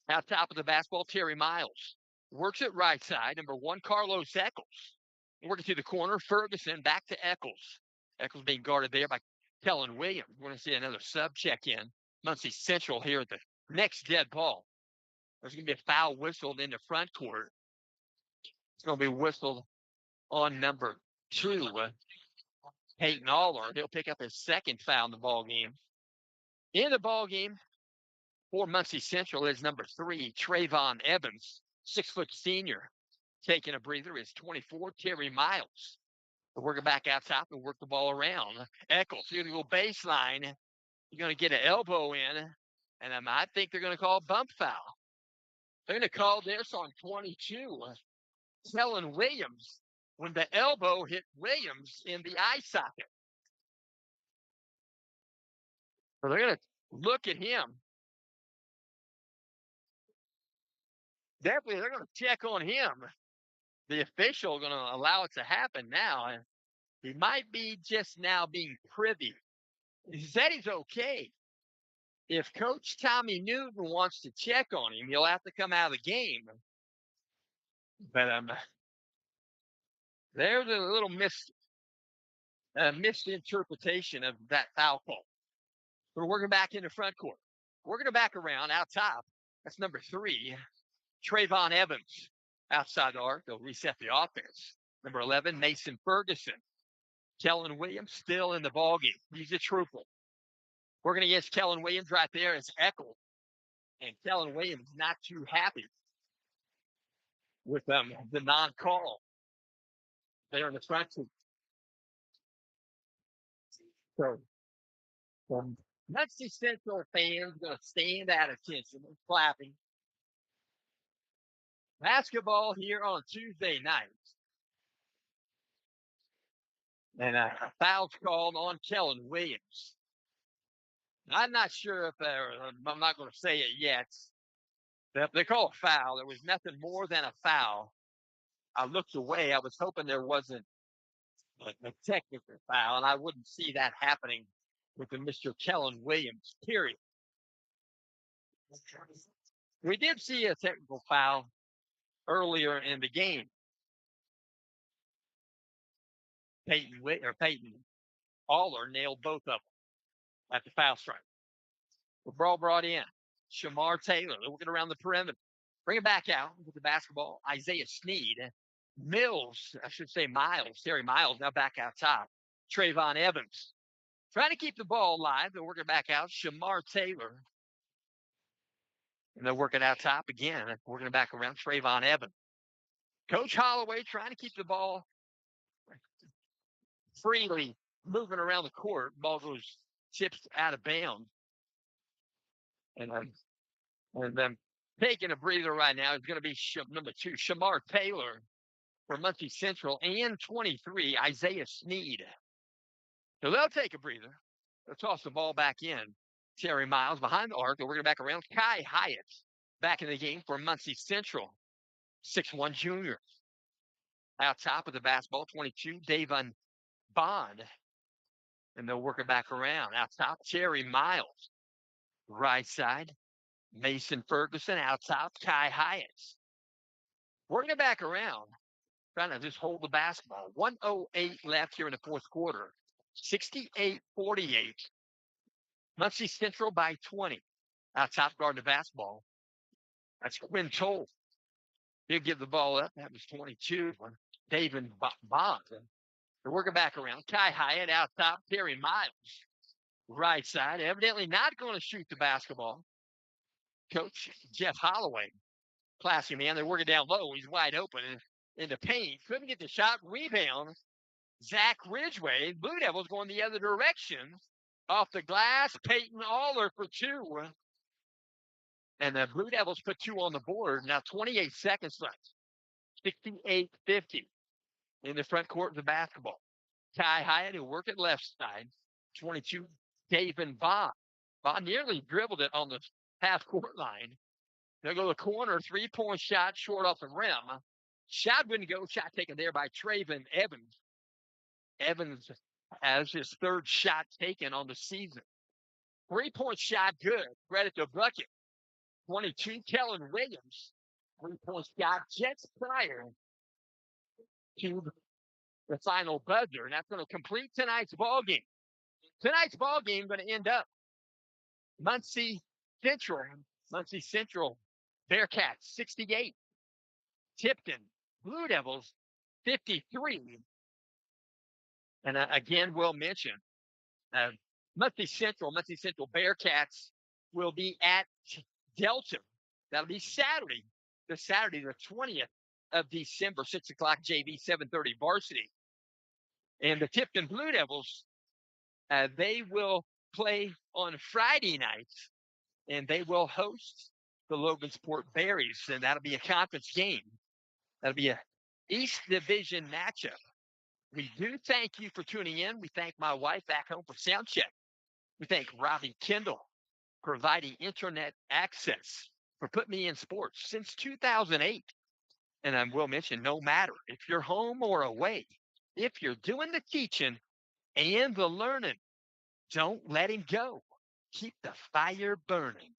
Out top of the basketball, Terry Miles. Works it right side. Number 1, Carlos Eccles. Working to the corner, Ferguson back to Eccles. Eccles being guarded there by Kellen Williams. We're going to see another sub check in. Muncie Central here at the next dead ball. There's going to be a foul whistled in the front court. It's going to be whistled on number 2, Peyton Aller. He'll pick up his second foul in the ball game. In the ball game for Muncie Central is number 3, Trayvon Evans, 6-foot senior. Taking a breather is 24, Terry Miles. We're working back out top and work the ball around. Eccles, he's going to go baseline. You're going to get an elbow in, and I think they're going to call a bump foul. They're going to call this on 22, Kellen Williams, when the elbow hit Williams in the eye socket. So they're going to look at him. Definitely, they're going to check on him. The official going to allow it to happen now. And he might be just now being privy. He said he's okay. If Coach Tommy Newton wants to check on him, he'll have to come out of the game. But there's a little misinterpretation of that foul call. We're working back in the front court. Working it back around out top. That's number 3, Trayvon Evans. Outside the arc, they'll reset the offense. Number 11, Mason Ferguson. Kellen Williams still in the ballgame. He's a trooper. Working against Kellen Williams right there is Eccles. And Kellen Williams not too happy with the non-call there in the front court. So Muncie Central fans going to stand at attention and clapping. Basketball here on Tuesday night. And a foul's called on Kellen Williams. I'm not sure if I'm not going to say it yet. They call a foul. There was nothing more than a foul. I looked away. I was hoping there wasn't a technical foul, and I wouldn't see that happening with the Mr. Kellen Williams, period. We did see a technical foul earlier in the game. Peyton Aller nailed both of them at the foul stripe. The ball brought in. Shamar Taylor looking around the perimeter. Bring it back out with the basketball. Isaiah Sneed. Miles. Terry Miles now back out top. Trayvon Evans. Trying to keep the ball alive. They're working back out. Shamar Taylor. And they're working out top again. Working it back around. Trayvon Evans. Coach Holloway trying to keep the ball freely moving around the court. Ball goes tips out of bounds. And then taking a breather right now is going to be number 2, Shamar Taylor for Muncie Central, and 23, Isaiah Sneed. So they'll take a breather. They'll toss the ball back in. Terry Miles behind the arc. They're working back around. Kai Hyatt back in the game for Muncie Central, 6'1" junior. Out top of the basketball, 22, Davon Bond. And they'll work it back around. Out top, Terry Miles. Right side, Mason Ferguson. Out top, Kai Hyatt. Working it back around. Trying to just hold the basketball. 1:08 left here in the fourth quarter. 68-48. Muncie Central by 20. Out top guarding the basketball. That's Quinn Toll. He'll give the ball up. That was 22. David Bond. They're working back around. Kai Hyatt out top. Terry Miles. Right side. Evidently not going to shoot the basketball. Coach Jeff Holloway. Classy man. They're working down low. He's wide open in the paint. Couldn't get the shot. Rebound. Zach Ridgway. Blue Devils going the other direction. Off the glass. Peyton Aller for 2. And the Blue Devils put 2 on the board. Now 28 seconds left. 68-50. in the front court of the basketball. Ty Hyatt will work at left side. 22, David Vaughn. Vaughn nearly dribbled it on the half court line. They'll go to the corner, 3-point shot, short off the rim. Shot wouldn't go. Shot taken there by Traven Evans. Evans has his third shot taken on the season. 3-point shot, good. Credit to bucket. 22, Kellen Williams. 3-point shot just prior to the final buzzer. And that's going to complete tonight's ball game. Tonight's ball game going to end up Muncie Central Bearcats 68, Tipton Blue Devils 53. And again, we'll mention Muncie Central Bearcats will be at Delta. That'll be Saturday, the 20th of December, 6 o'clock JV, 7:30 varsity. And the Tipton Blue Devils, they will play on Friday nights, and they will host the Logansport Berries, and that'll be a conference game. That'll be a East Division matchup. We do thank you for tuning in. We thank my wife back home for sound check. We thank Robbie Kendall providing internet access for Put Me in Sports since 2008. And I will mention, no matter if you're home or away, if you're doing the teaching and the learning, don't let him go. Keep the fire burning.